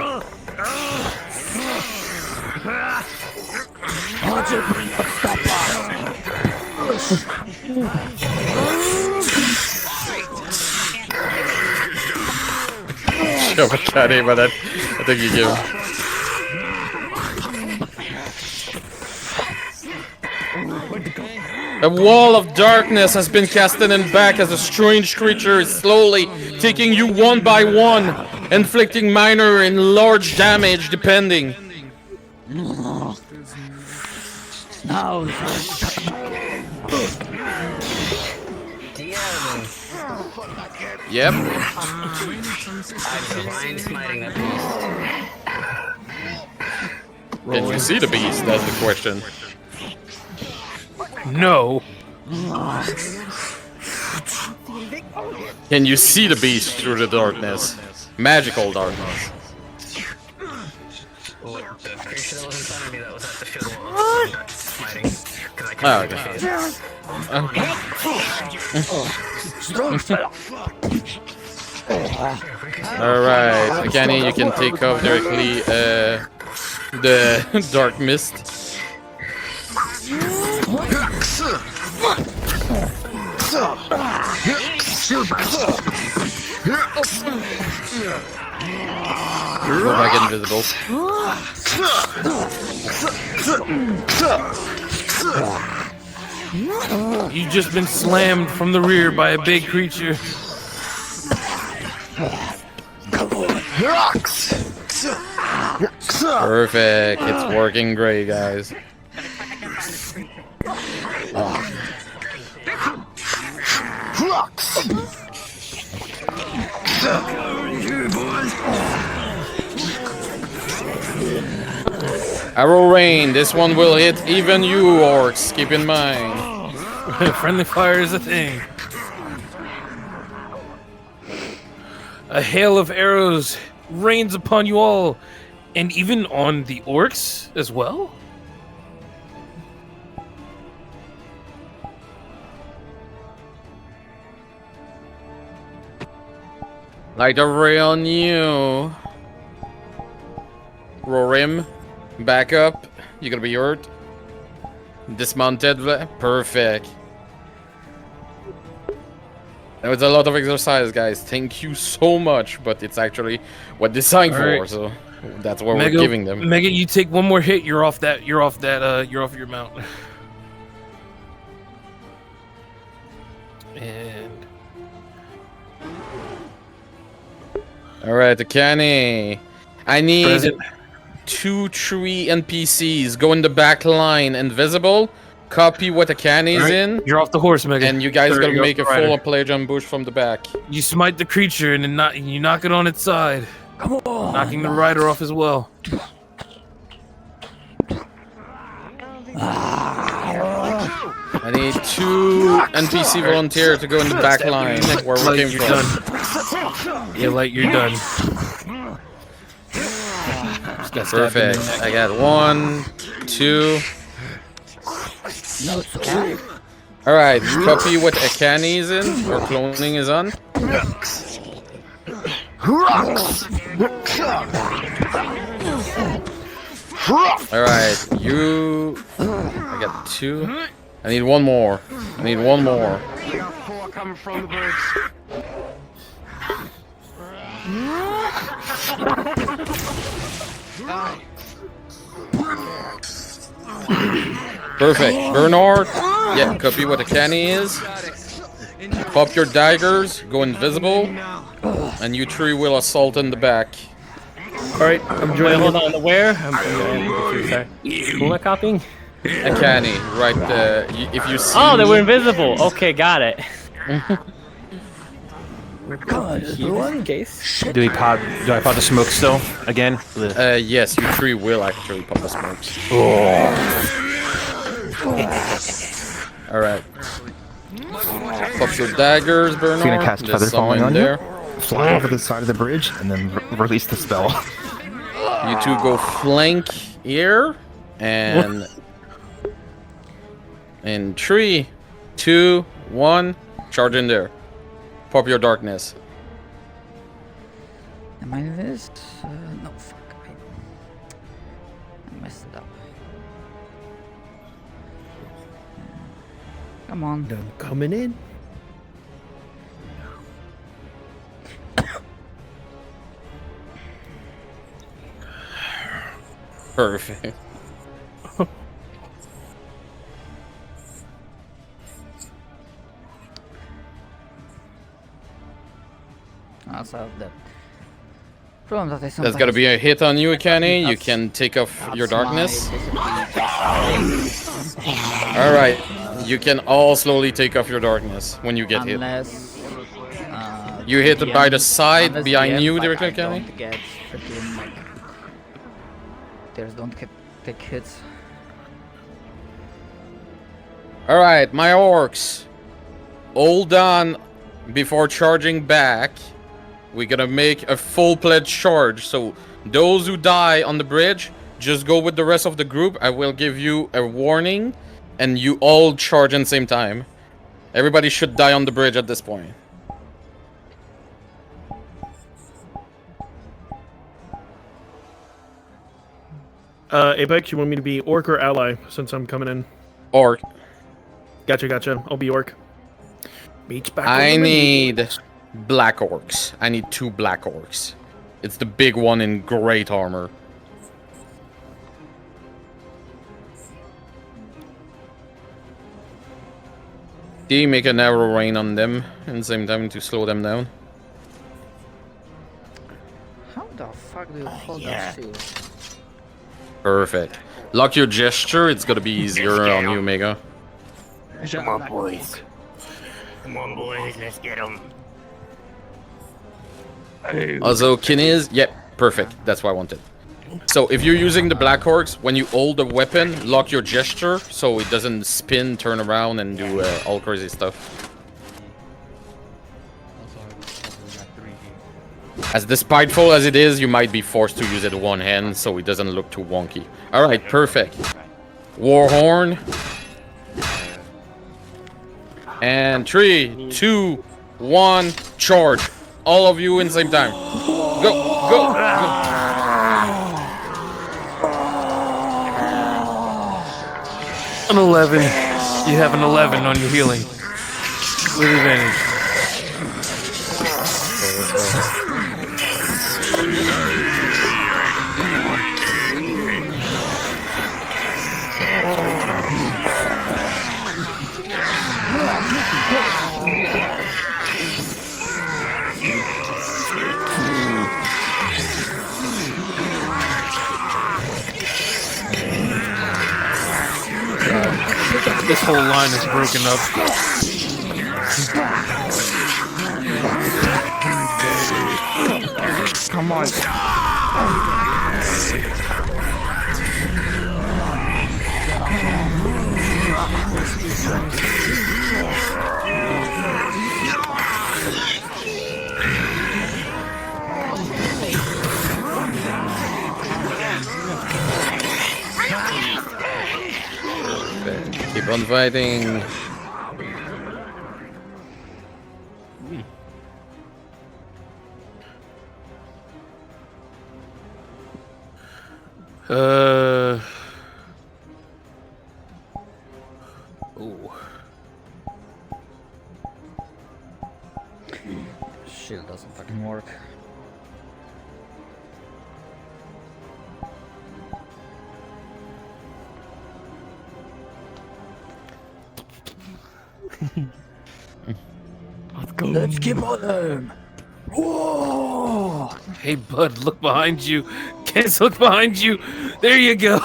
S2: Shove a caddy, but I think you give. A wall of darkness has been casted in back as a strange creature is slowly taking you one by one, inflicting minor and large damage depending. Yep. Can you see the beast? That's the question.
S7: No.
S2: Can you see the beast through the darkness? Magical darkness. Oh, okay. Alright, Kenny, you can take off directly the dark mist. Go back invisible.
S7: You've just been slammed from the rear by a big creature.
S2: Perfect. It's working great, guys. Arrow rain. This one will hit even you, orcs. Keep in mind.
S7: Friendly fire is a thing. A hail of arrows rains upon you all, and even on the orcs as well.
S2: Light a ray on you. Rorim, back up. You're gonna be hurt. Dismounted. Perfect. That was a lot of exercise, guys. Thank you so much, but it's actually what they signed for, so that's what we're giving them.
S7: Mega, you take one more hit, you're off your mount. And
S2: alright, Akane. I need
S7: Present.
S2: 2-3 NPCs. Go in the back line, invisible. Copy what Akane's
S7: Right.
S2: in.
S7: You're off the horse, Mega.
S2: And you guys
S7: There
S2: gotta
S7: you go,
S2: make a
S7: rider.
S2: full plage ambush from the back.
S7: You smite the creature and then you knock it on its side. Come on. Knocking the rider off as well.
S2: I need 2 NPC volunteers to go in the back line where we
S7: Light,
S2: came
S7: you're
S2: from.
S7: done. Yeah, Light, you're done.
S2: Perfect. I got 1, 2. Alright, copy what Akane is in, or cloning is on. Alright, you... I got 2. I need one more. I need one more.
S8: We got 4 coming from the bridge.
S2: Perfect. Bernard, yeah, copy what a canny is. Pop your daggers, go invisible, and you 3 will assault in the back.
S3: Alright, I'm joining. Hold on, where? I'm sorry. Who am I copying?
S2: A canny, right? If you see.
S3: Oh, they were invisible. Okay, got it. In case. Do I pop the smoke still again?
S2: Yes, you 3 will actually pop the smokes. Alright. Pop your daggers, Bernard.
S9: Gonna cast
S2: There's
S9: Feather Falling
S2: someone
S9: on
S2: there.
S9: you. Fly over the side of the bridge and then release the spell.
S2: You 2 go flank here, and in 3, 2, 1, charge in there. Pop your darkness.
S1: Am I in this? No, fuck. I messed it up. Come on.
S3: I'm coming in.
S2: Perfect.
S1: Also, the problem that I
S2: That's
S1: sometimes
S2: gotta be a hit on you, Kenny. You can take off your darkness. Alright. You can all slowly take off your darkness when you get hit.
S1: unless
S2: You hit it by the side
S1: unless
S2: behind
S1: the
S2: you
S1: end,
S2: directly,
S1: I
S2: Kenny?
S1: don't get freaking, like, don't take hits.
S2: Alright, my orcs. Hold on before charging back. We're gonna make a full-pledged charge. So those who die on the bridge, just go with the rest of the group. I will give you a warning, and you all charge in the same time. Everybody should die on the bridge at this point.
S10: Apex, you want me to be orc or ally since I'm coming in?
S2: Orc.
S10: Gotcha. I'll be orc. Beach back.
S2: I need black orcs. I need 2 black orcs. It's the big one in great armor. D, make an arrow rain on them at the same time to slow them down.
S1: How the fuck do you hold that shield?
S2: Perfect. Lock your gesture, it's gonna be easier on you, Mega.
S8: Come on, boys. Come on, boys. Let's get them.
S2: Also, Kiniz, yep, perfect. That's what I wanted. So, if you're using the Black Orcs, when you hold the weapon, lock your gesture so it doesn't spin, turn around, and do all crazy stuff. As despiteful as it is, you might be forced to use it one hand so it doesn't look too wonky. Alright, perfect. Warhorn. And 3, 2, 1, charge. All of you in the same time. Go.
S7: An 11. You have an 11 on your healing. With advantage. This whole line is broken up.
S9: Come on.
S2: Keep on fighting.
S7: Ooh.
S1: Shield doesn't fucking work. Let's keep on them. Whoa!
S7: Hey, bud, look behind you. Kids, look behind you. There you go.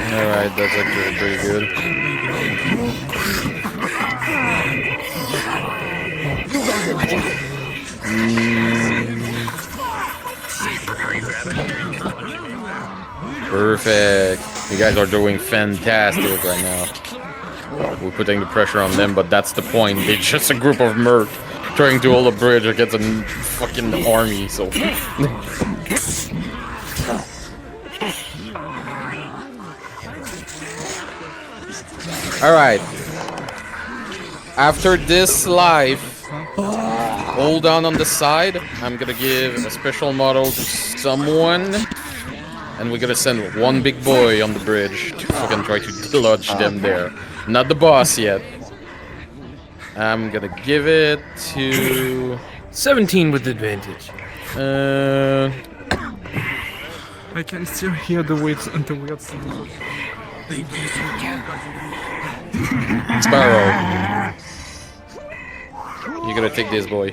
S2: Alright, that's actually pretty good. Perfect. You guys are doing fantastic right now. We're putting the pressure on them, but that's the point. They're just a group of merc trying to hold a bridge against a fucking army, so... Alright. After this life, hold on the side. I'm gonna give a special model to someone. And we're gonna send one big boy on the bridge to fucking try to dislodge them there. Not the boss yet. I'm gonna give it to...
S7: 17 with advantage.
S9: I can still hear the weird sound.
S2: Sparrow. You're gonna take this boy.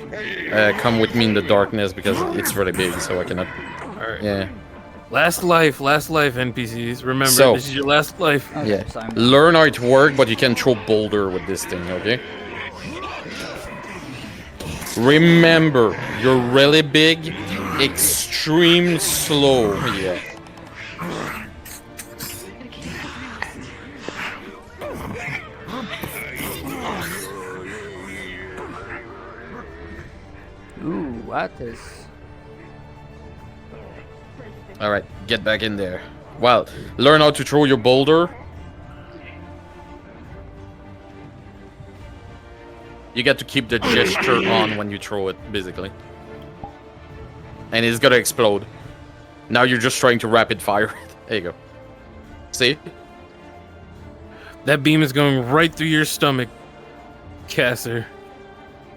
S2: Come with me in the darkness because it's really big, so I cannot...
S7: Alright.
S2: Yeah.
S7: Last life, NPCs. Remember,
S2: So-
S7: this is your last life.
S2: Yeah. Learn how it works, but you can throw boulder with this thing, okay? Remember, you're really big, extreme slow. Yeah.
S1: Ooh, what is...
S2: Alright, get back in there. Well, learn how to throw your boulder. You get to keep the gesture on when you throw it, basically. And it's gonna explode. Now you're just trying to rapid fire it. There you go. See?
S7: That beam is going right through your stomach, Caster.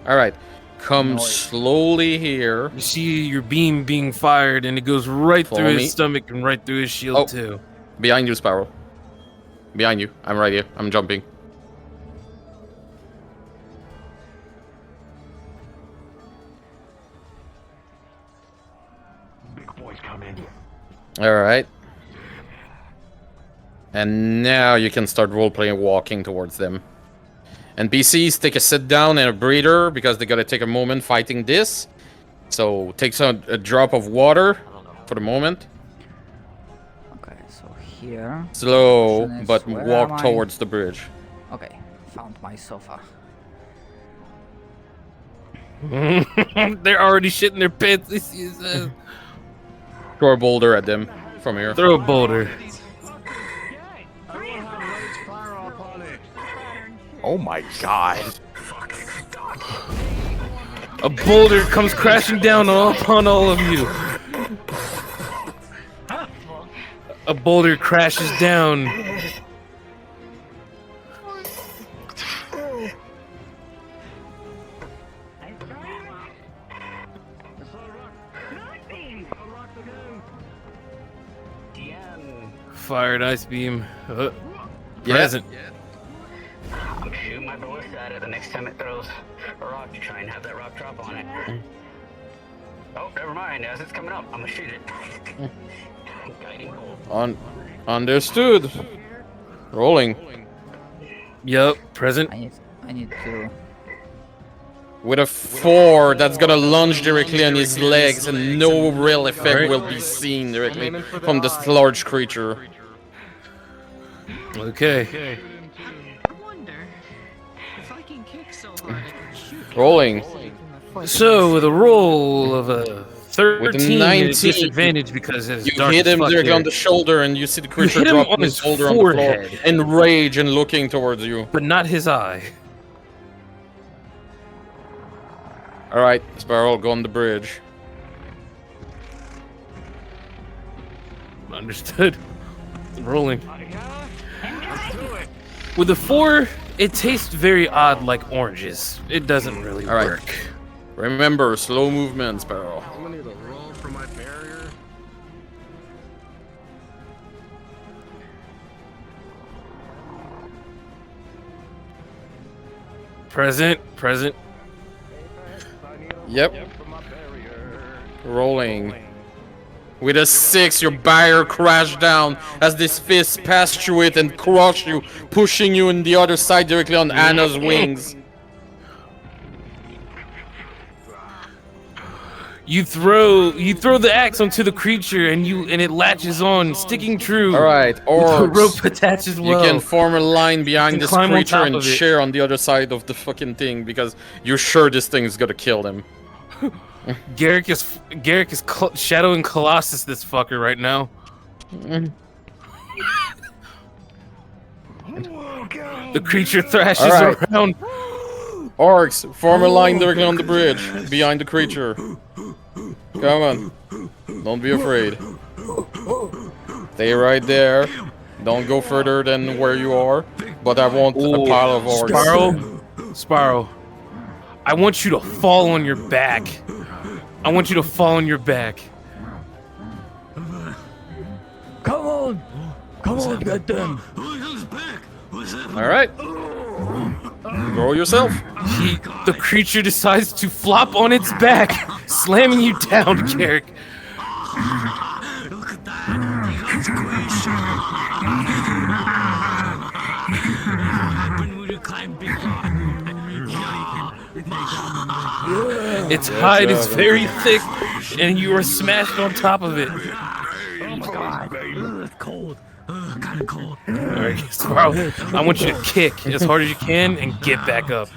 S2: Alright. Come slowly here.
S7: You see your beam being fired, and it goes right
S2: Follow
S7: through
S2: me.
S7: his stomach and right through his shield,
S2: Oh.
S7: too.
S2: Behind you, Sparrow. Behind you. I'm right here. I'm jumping.
S8: Big boys come in.
S2: Alright. And now you can start role-playing walking towards them. NPCs take a sit down and a breather because they gotta take a moment fighting this. So take a drop of water for the moment.
S1: Okay, so here...
S2: Slow,
S1: Question is,
S2: but
S1: where
S2: walk
S1: am I?
S2: towards the bridge.
S1: Okay, found my sofa.
S7: They're already shitting their pants. They see his ass.
S2: Throw a boulder at them from here.
S7: Throw a boulder.
S3: Oh my god.
S7: A boulder comes crashing down upon all of you. A boulder crashes down. Fired ice beam. Present.
S8: I'm shooting my ballista at it the next time it throws a rock to try and have that rock drop on it. Oh, never mind. As it's coming up, I'm gonna shoot it. Guiding bolt.
S2: Understood. Rolling.
S7: Yup, present.
S1: I need to...
S2: With a 4, that's gonna lunge directly on his legs, and no real effect will be seen directly from this large creature.
S7: Okay.
S2: Rolling.
S7: So, with a roll of a 13
S2: 19,
S7: is disadvantage because it's
S2: You
S7: dark
S2: hit
S7: as
S2: him
S7: fuck
S2: directly
S7: here.
S2: on the shoulder, and you see the creature
S7: hit him
S2: drop
S7: on
S2: his
S7: his
S2: shoulder on the floor
S7: forehead.
S2: in rage and looking towards you.
S7: But not his eye.
S2: All right, Sparrow, go on the bridge.
S7: Understood. Rolling. With the 4, it tastes very odd like oranges. It doesn't really
S2: All right.
S7: work.
S2: Remember, slow movement, Sparrow.
S6: I'm gonna need a roll for my barrier.
S7: Present.
S2: Yep. Rolling. With a 6, your barrier crashed down as this fist passed through it and crushed you, pushing you in the other side directly on Anna's wings.
S7: You throw the axe onto the creature and it latches on, sticking true.
S2: All right,
S7: The
S2: orcs.
S7: rope attaches well.
S2: You can form a line behind
S7: can
S2: this
S7: climb on
S2: creature
S7: top
S2: and
S7: of it.
S2: share on the other side of the fucking thing because you're sure this thing is gonna kill them.
S7: Garrick is shadowing Colossus this fucker right now. The creature thrashes
S2: All right.
S7: around.
S2: Orcs, form a line directly on the bridge behind the creature. Come on. Don't be afraid. Stay right there. Don't go further than where you are. But I want a pile of orcs.
S7: Sparrow, I want you to fall on your back. I want you to fall on your back.
S6: Come on! Come on, get them!
S2: Alright. Roll yourself.
S7: The creature decides to flop on its back, slamming you down, Garrick.
S6: Look at that! It's happened when you climb big
S7: Its hide is very thick, and you are smashed on top of it.
S6: Oh my god! It's cold. Kinda cold.
S7: Alright, Sparrow, I want you to kick as hard as you can and get back up.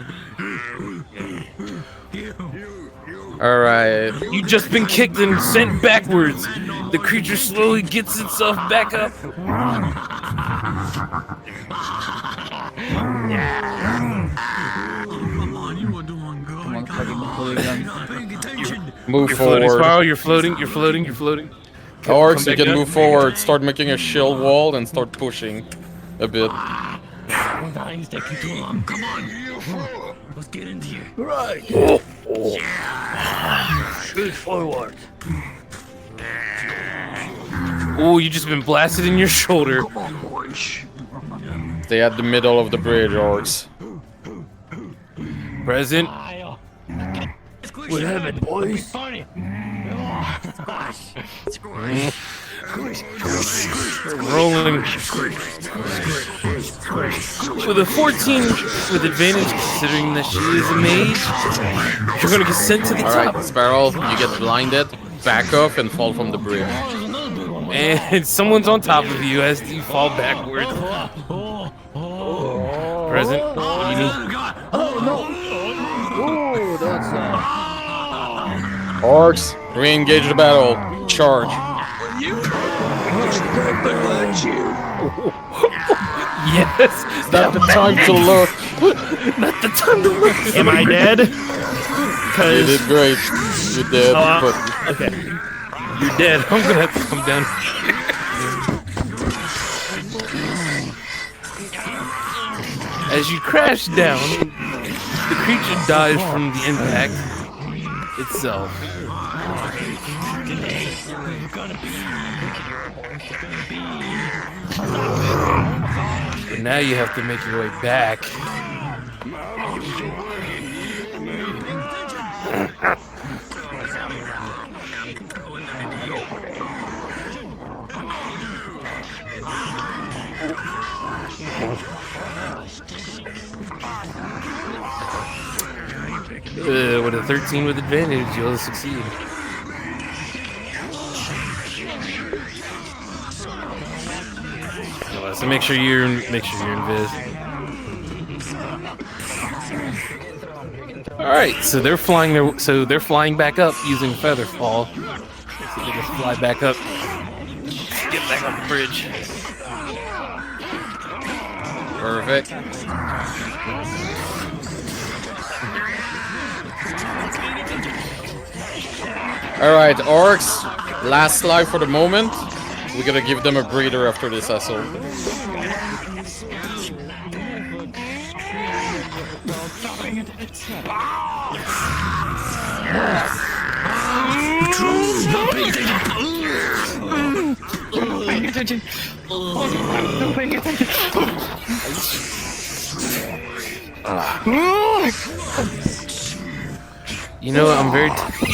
S2: Alright.
S7: You've just been kicked and sent backwards. The creature slowly gets itself back up.
S6: Come on, you are doing good.
S1: Come on, fucking hooligan.
S6: Paying attention.
S2: Move
S7: You're floating,
S2: forward.
S7: Sparrow, you're floating.
S2: Orcs,
S7: Come
S2: you
S7: back
S2: can
S7: up.
S2: move forward. Start making a shield wall and start pushing a bit.
S6: Sometimes taking too long. Come on. Let's get into here.
S1: Right. Shoot forward.
S7: Oh, you just been blasted in your shoulder.
S6: Come on, boys.
S2: Stay at the middle of the bridge, orcs.
S7: Present.
S1: We have it, boys.
S7: Rolling. With a 14 with advantage, considering that she is a mage, you're gonna get sent to the top.
S2: Alright, Sparrow, you get blinded, back off, and fall from the bridge.
S7: And someone's on top of you as you fall backwards. Present. What do you need?
S1: Oh, that's
S2: Orcs, re-engage the battle. Charge.
S7: Yes.
S2: Not the time to look.
S7: Not the time to look.
S10: Am I dead?
S2: You did great. You did, but
S10: Okay.
S7: You're dead. I'm gonna have to come down. As you crash down, the creature dies from the impact itself. But now you have to make your way back. With a 13 with advantage, you'll succeed. So make sure you're invis. All right, so they're flying back up using feather fall. So they just fly back up. Get back on the bridge.
S2: Perfect. Alright, orcs, last life for the moment. We gotta give them a breather after this assault.
S7: You know, I'm very tempted.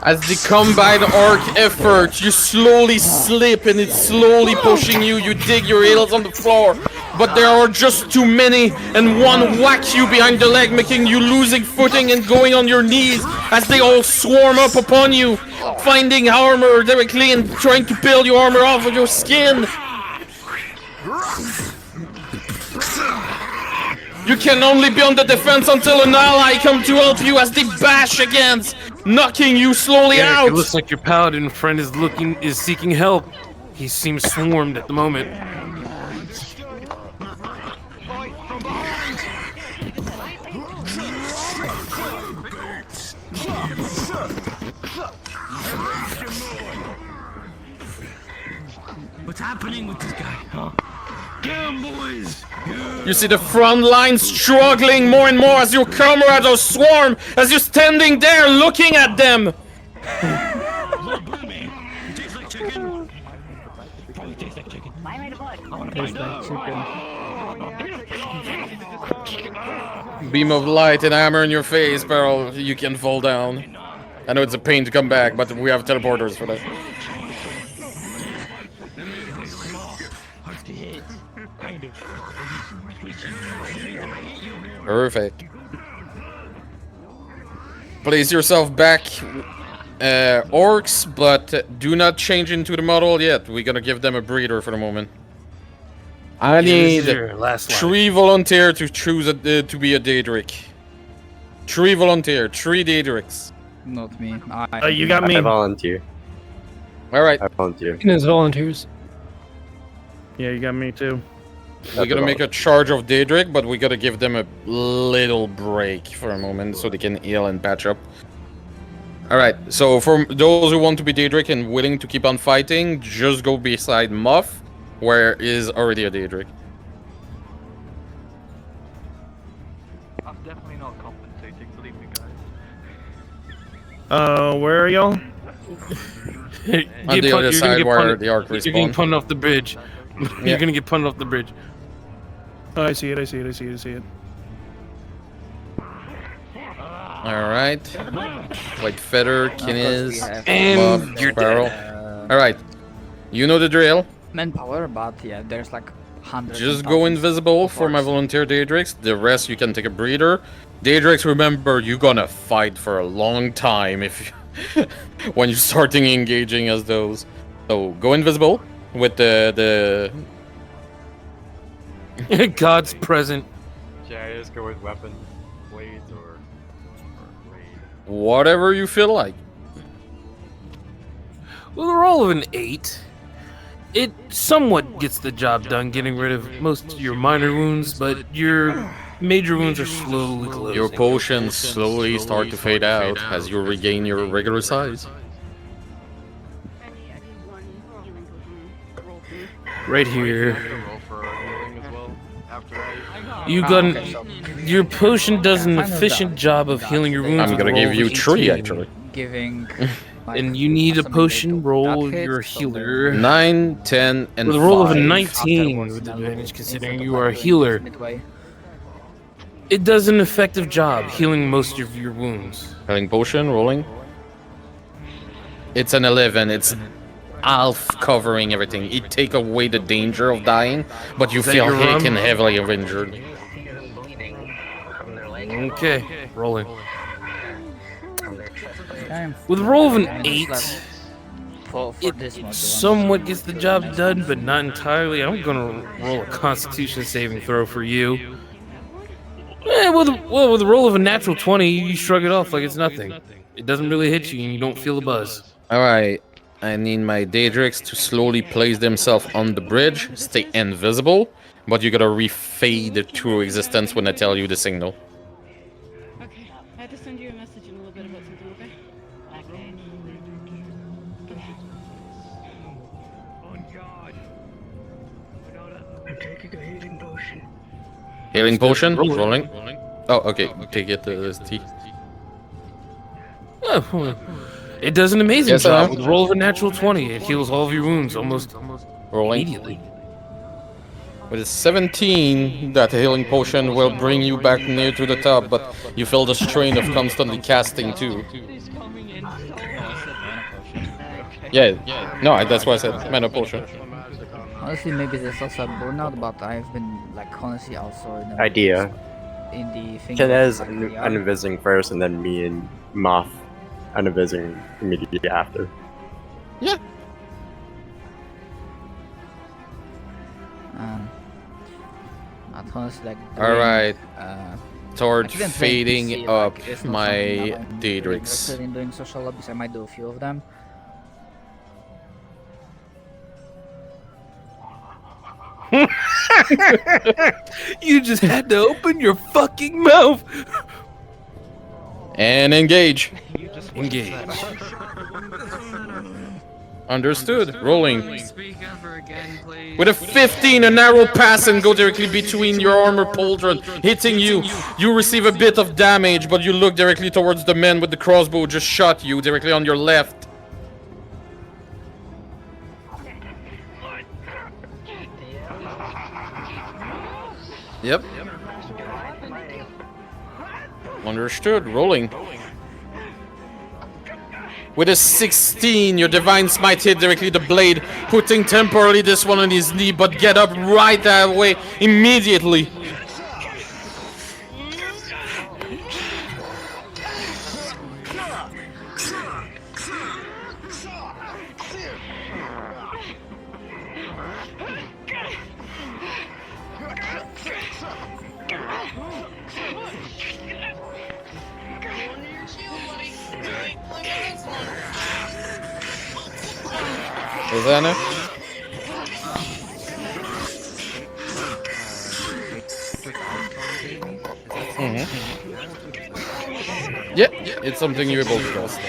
S2: As the combined orc effort, you slowly slip and it's slowly pushing you. You dig your heels on the floor, but there are just too many, and one whacks you behind the leg, making you losing footing and going on your knees as they all swarm up upon you, finding armor directly and trying to peel your armor off of your skin. You can only be on the defense until an ally comes to help you as they bash against, knocking you slowly out.
S7: It looks like your paladin friend is seeking help. He seems swarmed at the moment.
S6: What's happening with this guy, huh? Get him, boys!
S2: You see the front line struggling more and more as your comrades are swarm, as you're standing there looking at them.
S6: Tastes like chicken. Probably tastes like chicken. I want to find out.
S2: Beam of light and hammer in your face, Barrel. You can fall down. I know it's a pain to come back, but we have teleporters for that. Perfect. Place yourself back, orcs, but do not change into the model yet. We're gonna give them a breather for the moment. I need 3 volunteer to choose to be a Daedric. 3 volunteer, 3 Daedrics.
S1: Not me.
S10: You got me.
S11: I volunteer.
S2: All right.
S11: I volunteer.
S3: As volunteers.
S10: Yeah, you got me too.
S2: We're gonna make a charge of Daedric, but we gotta give them a little break for a moment so they can heal and patch up. Alright, so for those who want to be Daedric and willing to keep on fighting, just go beside Muff, where is already a Daedric.
S12: I'm definitely not compensating, believe me, guys.
S10: Where are y'all?
S2: On the other side where the arc respawn.
S7: You're getting punned off the bridge. You're gonna get punned off the bridge.
S10: Oh, I see it. I see it.
S2: Alright. White Feather, Kinez,
S7: and
S2: Muff,
S7: you're
S2: Barrel.
S7: dead.
S2: Alright. You know the drill.
S1: Manpower, but yeah, there's like hundreds.
S2: Just go invisible for my volunteer Daedrics. The rest you can take a breather. Daedrics, remember, you're gonna fight for a long time if you when you're starting engaging as those. So go invisible with the
S7: God's present.
S12: Should I just go with weapon, blades, or blade?
S2: whatever you feel like.
S7: With a roll of an 8, it somewhat gets the job done, getting rid of most of your minor wounds, but your major wounds are slowly closing.
S2: Your potions slowly start to fade out as you regain your regular size.
S7: Right here.
S12: Roll for healing as well. After that.
S7: Your potion does an efficient job of healing your wounds.
S2: I'm gonna give you 3 actually.
S1: Giving.
S7: And you need a potion roll your healer.
S2: 9, 10, and
S7: With a roll of a
S2: 5.
S7: 19 with advantage, considering you are a healer. It does an effective job healing most of your wounds.
S2: Healing potion, rolling. It's an 11. It's half covering everything. It take away the danger of dying, but you feel hit and heavily injured.
S7: Okay, rolling. With a roll of an 8,
S1: for
S7: It
S1: this module.
S7: somewhat gets the job done, but not entirely. I'm gonna roll a Constitution saving throw for you. With the roll of a natural 20, you shrug it off like it's nothing. It doesn't really hit you, and you don't feel the buzz.
S2: All right. I need my Daedrics to slowly place themselves on the bridge, stay invisible, but you gotta refade to existence when I tell you the signal.
S11: Okay, I have to send you a message in a little bit about something, okay?
S8: I'm taking a healing potion.
S2: Healing potion, rolling. Oh, okay. Take it as T.
S7: It does an amazing
S2: Yes,
S7: job. With a roll of a natural 20, it heals all of your wounds almost
S2: Rolling.
S7: immediately.
S2: With a 17, that healing potion will bring you back near to the top, but you feel the strain of constantly casting too. Yeah, no, that's why I said mana potion.
S1: Honestly, maybe there's also a burnout, but I've been like honestly also in the
S12: Idea.
S1: in the thing.
S12: Kenez
S1: like,
S12: unvising first, and then me and Moth unvising immediately after.
S2: Yeah.
S1: But honestly, like.
S2: All right.
S1: I
S2: Toward
S1: didn't think
S2: fading
S1: PC,
S2: up
S1: like, it's not
S2: my
S1: something that I'm really
S2: Daedrics.
S1: interested in doing social lobbies. I might do a few of them.
S7: You just had to open your fucking mouth.
S2: And engage.
S7: Engage.
S2: Understood. Rolling. With a 15, a narrow pass and go directly between your armor pauldron, hitting you. You receive a bit of damage, but you look directly towards the man with the crossbow who just shot you directly on your left. Yep. Understood. Rolling. With a 16, your divine smite hit directly the blade, putting temporarily this one on his knee, but get up right that way immediately. Rosanna? Yeah, it's something you're able to cast.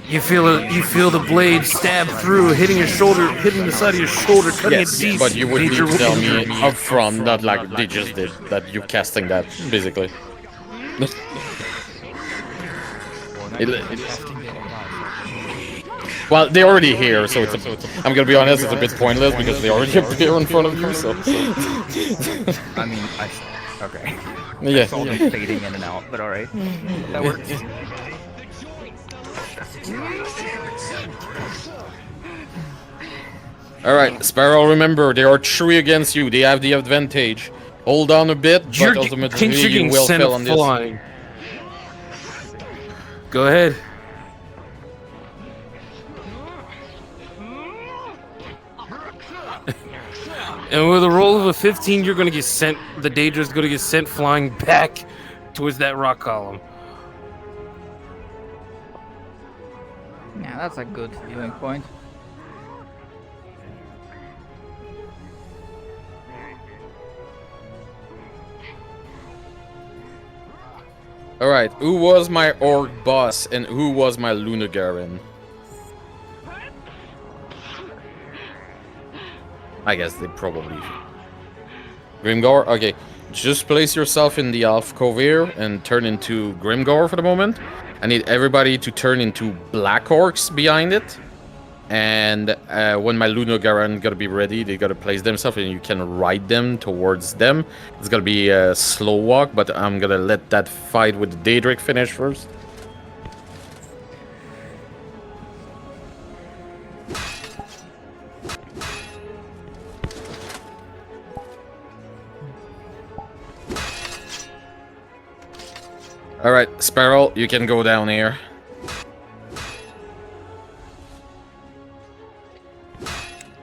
S7: You feel the blade stab through, hitting your shoulder, hitting the side of your shoulder, cutting
S2: Yes,
S7: it deep.
S2: but you would need to
S7: Major
S2: tell me
S7: injury.
S2: up front, not like they just did, that you casting that, basically. Well, they're already here, so it's I'm gonna be honest, it's a bit pointless because they already appear in front of you, so...
S9: I mean, okay.
S2: Yeah.
S9: I saw them fading in and out, but alright. That works.
S2: Alright, Sparrow, remember, there are 3 against you, they have the advantage. Hold on a bit, but ultimately you will fail on this.
S7: Flying. Go ahead. And with a roll of a 15, you're gonna get sent. The Daedra's gonna get sent flying back towards that rock column.
S1: Yeah, that's a good viewing point.
S2: Alright, who was my orc boss and who was my Lunagarin? I guess they probably... Grimgar? Okay, just place yourself in the alcove here and turn into Grimgar for the moment. I need everybody to turn into black orcs behind it. And when my Lunagaran gotta be ready, they gotta place themselves and you can ride them towards them. It's gonna be a slow walk, but I'm gonna let that fight with the Daedric finish first. Alright, Sparrow, you can go down here.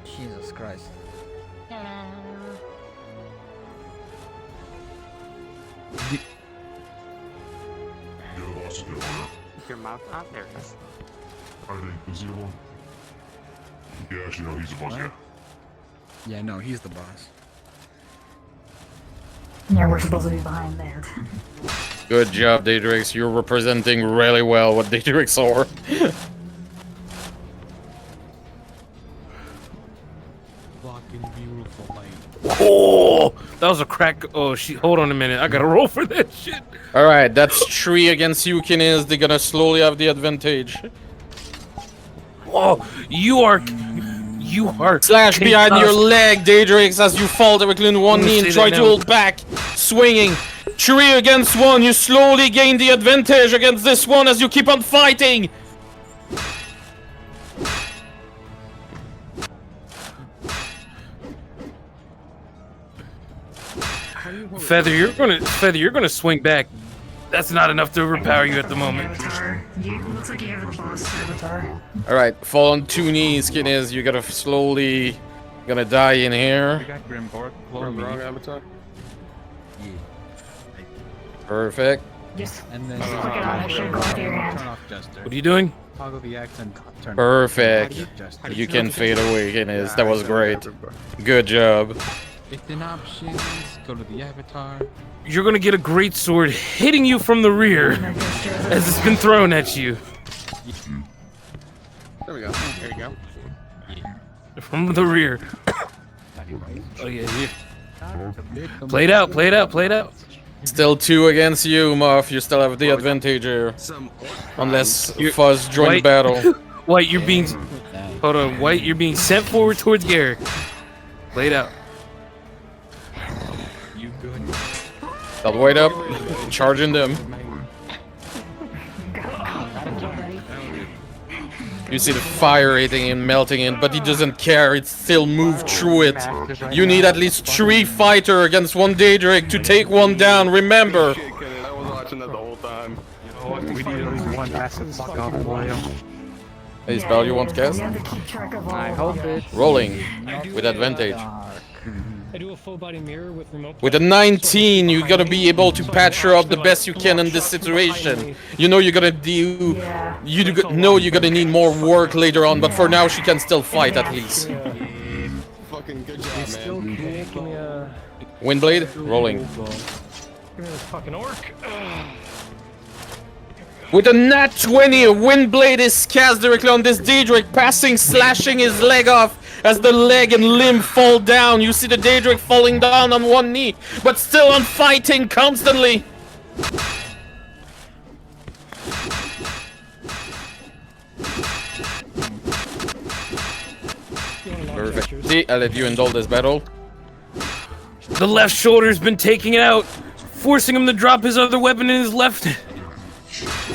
S1: Jesus Christ.
S12: Your mouth out there.
S13: Yeah, actually, no, he's the boss. Yeah.
S14: Yeah, no, he's the boss.
S4: Yeah, we're supposed to be behind that.
S2: Good job, Daedrix. You're representing really well what Daedrix are.
S7: Fucking beautiful light. Oh, that was a crack. Oh, hold on a minute. I gotta roll for that shit.
S2: Alright, that's 3 against you, Kinez. They're gonna slowly have the advantage.
S7: Oh, you are
S2: Slash behind your leg, Daedrix, as you fall directly on one knee and try to hold back. Swinging. 3 against 1. You slowly gain the advantage against this one as you keep on fighting.
S7: Feather, you're gonna swing back. That's not enough to overpower you at the moment.
S4: Looks like you have the boss avatar.
S2: Alright, fall on 2 knees, Kinez. You gotta slowly gonna die in here.
S14: Wrong avatar.
S2: Perfect.
S4: Yes.
S14: And then
S4: turn
S14: off Jester.
S7: What are you doing?
S14: Toggle the X and turn.
S2: Perfect. You can fade away, Kinez. That was great. Good job.
S14: Within options, go to the avatar.
S7: You're gonna get a great sword hitting you from the rear as it's been thrown at you.
S14: There we go. There you go.
S7: From the rear. Oh yeah, here. Play it out, play it out, play it out.
S2: Still 2 against you, Muff. You still have the advantage here. Unless Fuzz joined
S7: White.
S2: battle.
S7: White, you're being... Hold on, White, you're being sent forward towards Garrick. Play it out.
S14: You good?
S2: I'll wait up. Charging them. You see the fire hitting him, melting him, but he doesn't care. It still moved through it. You need at least 3 fighter against 1 Daedric to take 1 down. Remember.
S12: I was watching that the whole time.
S9: We need at least 1 massive fuck off for you.
S2: Hey, Spell, you want to cast?
S1: I hope it.
S2: Rolling with advantage.
S6: I do a full body mirror with remote.
S2: With a 19, you gotta be able to patch her up the best you can in this situation. You know you're gonna do. Know you're gonna need more work later on, but for now she can still fight at least.
S12: Fucking good job, man.
S6: Give me a.
S2: Windblade, rolling.
S6: Give me this fucking orc.
S2: With a nat 20, a Windblade is cast directly on this Daedric, passing, slashing his leg off as the leg and limb fall down. You see the Daedric falling down on 1 knee, but still on fighting constantly. Perfect. See, I'll let you indulge this battle.
S7: The left shoulder's been taking it out, forcing him to drop his other weapon in his left.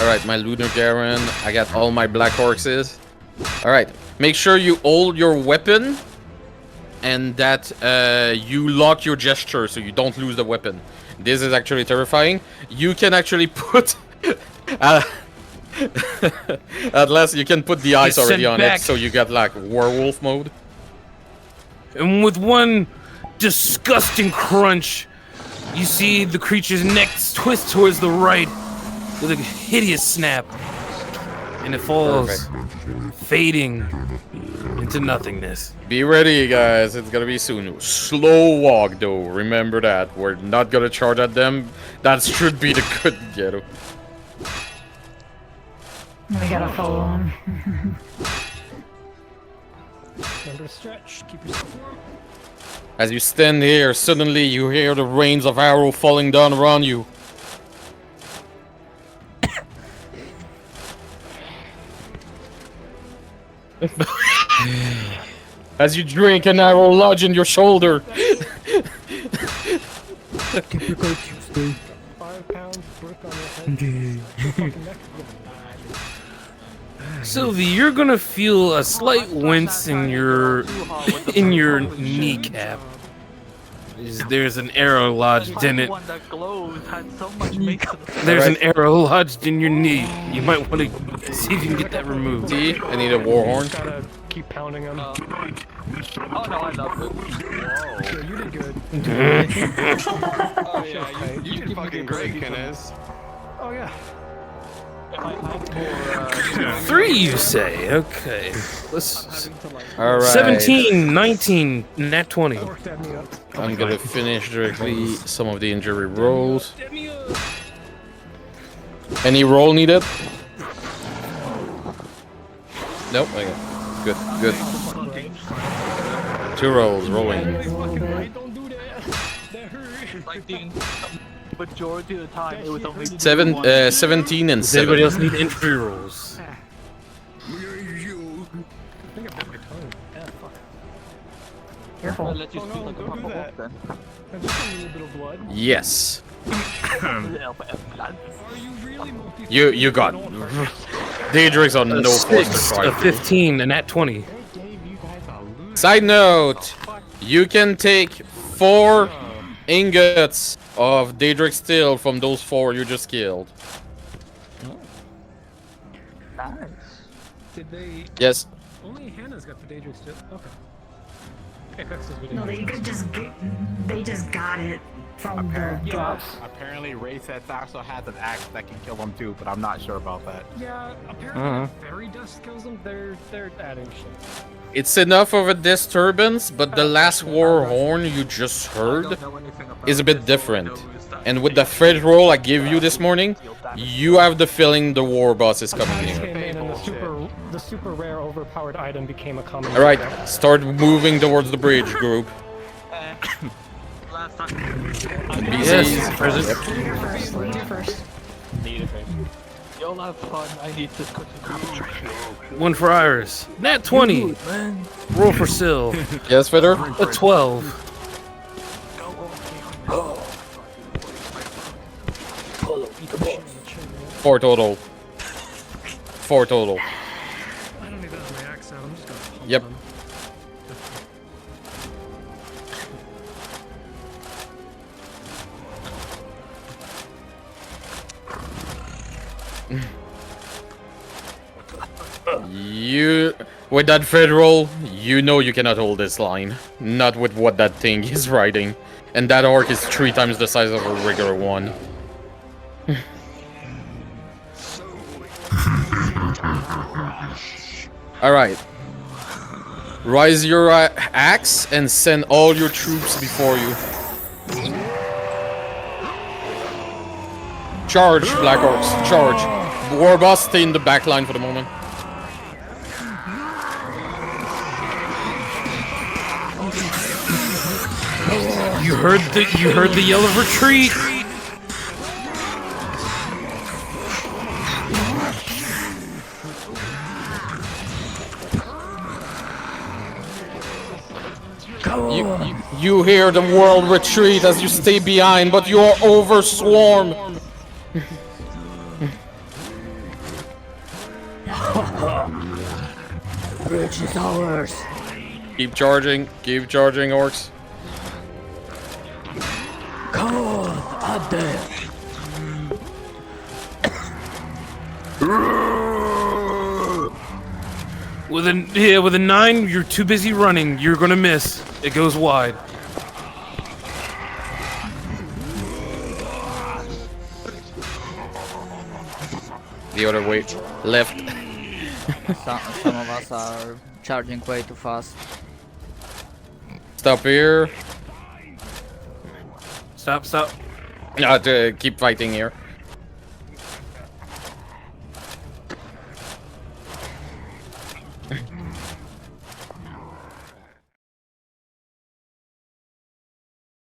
S2: Alright, my Lunar Garen. I got all my Black Horses. Alright, make sure you hold your weapon and that you lock your gesture so you don't lose the weapon. This is actually terrifying. You can actually put... at last, you can put the eyes already on it, so you got like werewolf mode.
S7: And with one disgusting crunch, you see the creature's neck twist towards the right with a hideous snap. And it falls, fading into nothingness.
S2: Be ready, guys. It's gonna be soon. Slow walk, though. Remember that. We're not gonna charge at them. That should be the good ghetto.
S4: We gotta follow him.
S6: Remember to stretch. Keep yourself warm.
S2: As you stand here, suddenly you hear the rains of arrow falling down around you. As you drink, an arrow lodge in your shoulder.
S14: Typical Tuesday.
S6: 5 pounds brick on your head.
S7: Sylvie, you're gonna feel a slight wince in your kneecap. There's an arrow lodged in it.
S6: One that glows had so much makeup.
S7: There's an arrow lodged in your knee. You might want to see if you can get that removed.
S2: See, I need a war horn.
S10: Gotta keep pounding him.
S6: Oh no, I love it.
S10: Whoa. You did good.
S12: Oh yeah, you did fucking great, Kenneth.
S10: Oh yeah.
S7: 3, you say? Okay. Let's.
S2: All right.
S7: 17, 19, nat 20.
S2: I'm gonna finish directly some of the injury rolls. Any roll needed? Nope. Okay. Good. Good. 2 rolls rolling.
S6: Majority of the time, it was only
S2: 17 and
S7: Does
S2: 7.
S7: anybody else need injury rolls?
S4: Careful.
S6: I'll let you feel like a proper wolf then.
S2: Yes. You got. Daedric's on no force to
S7: 6,
S2: try.
S7: a 15, and nat 20.
S2: Side note: you can take 4 ingots of Daedric steel from those 4 you just killed.
S4: Nice.
S10: Did they?
S2: Yes.
S10: Only Hannah's got the Daedric still. Okay.
S4: No, they just got it from the drops.
S14: Apparently, Rayset also has an axe that can kill them too, but I'm not sure about that.
S10: Yeah, apparently if fairy dust kills them, they're adding shit.
S2: It's enough of a disturbance, but the last war horn you just heard is a bit different. And with the fridge roll I gave you this morning, you have the feeling the war boss is coming near.
S10: The super rare overpowered item became a common.
S2: Alright, start moving towards the bridge, group.
S7: Yes, present.
S6: You'll have fun. I need to concentrate.
S7: 1 for Iris. Nat 20. Roll for Syl.
S2: Yes, Fitter?
S7: A 12.
S2: 4 total. 4 total.
S10: I don't even have my axe out. I'm just gonna pump
S2: Yep.
S10: them.
S2: You, with that fed roll, you know you cannot hold this line. Not with what that thing is riding. And that orc is 3 times the size of a regular one. Alright. Rise your axe and send all your troops before you. Charge, Black Orcs, charge. War boss, stay in the back line for the moment.
S7: You heard the yell of retreat.
S2: You hear the world retreat as you stay behind, but you are overswarmed.
S1: Bridge is ours.
S2: Keep charging, orcs.
S1: Come on, out there.
S7: With a 9, you're too busy running. You're gonna miss. It goes wide.
S2: The other way, left.
S1: Some of us are charging way too fast.
S2: Stop here.
S7: Stop.
S2: Keep fighting here.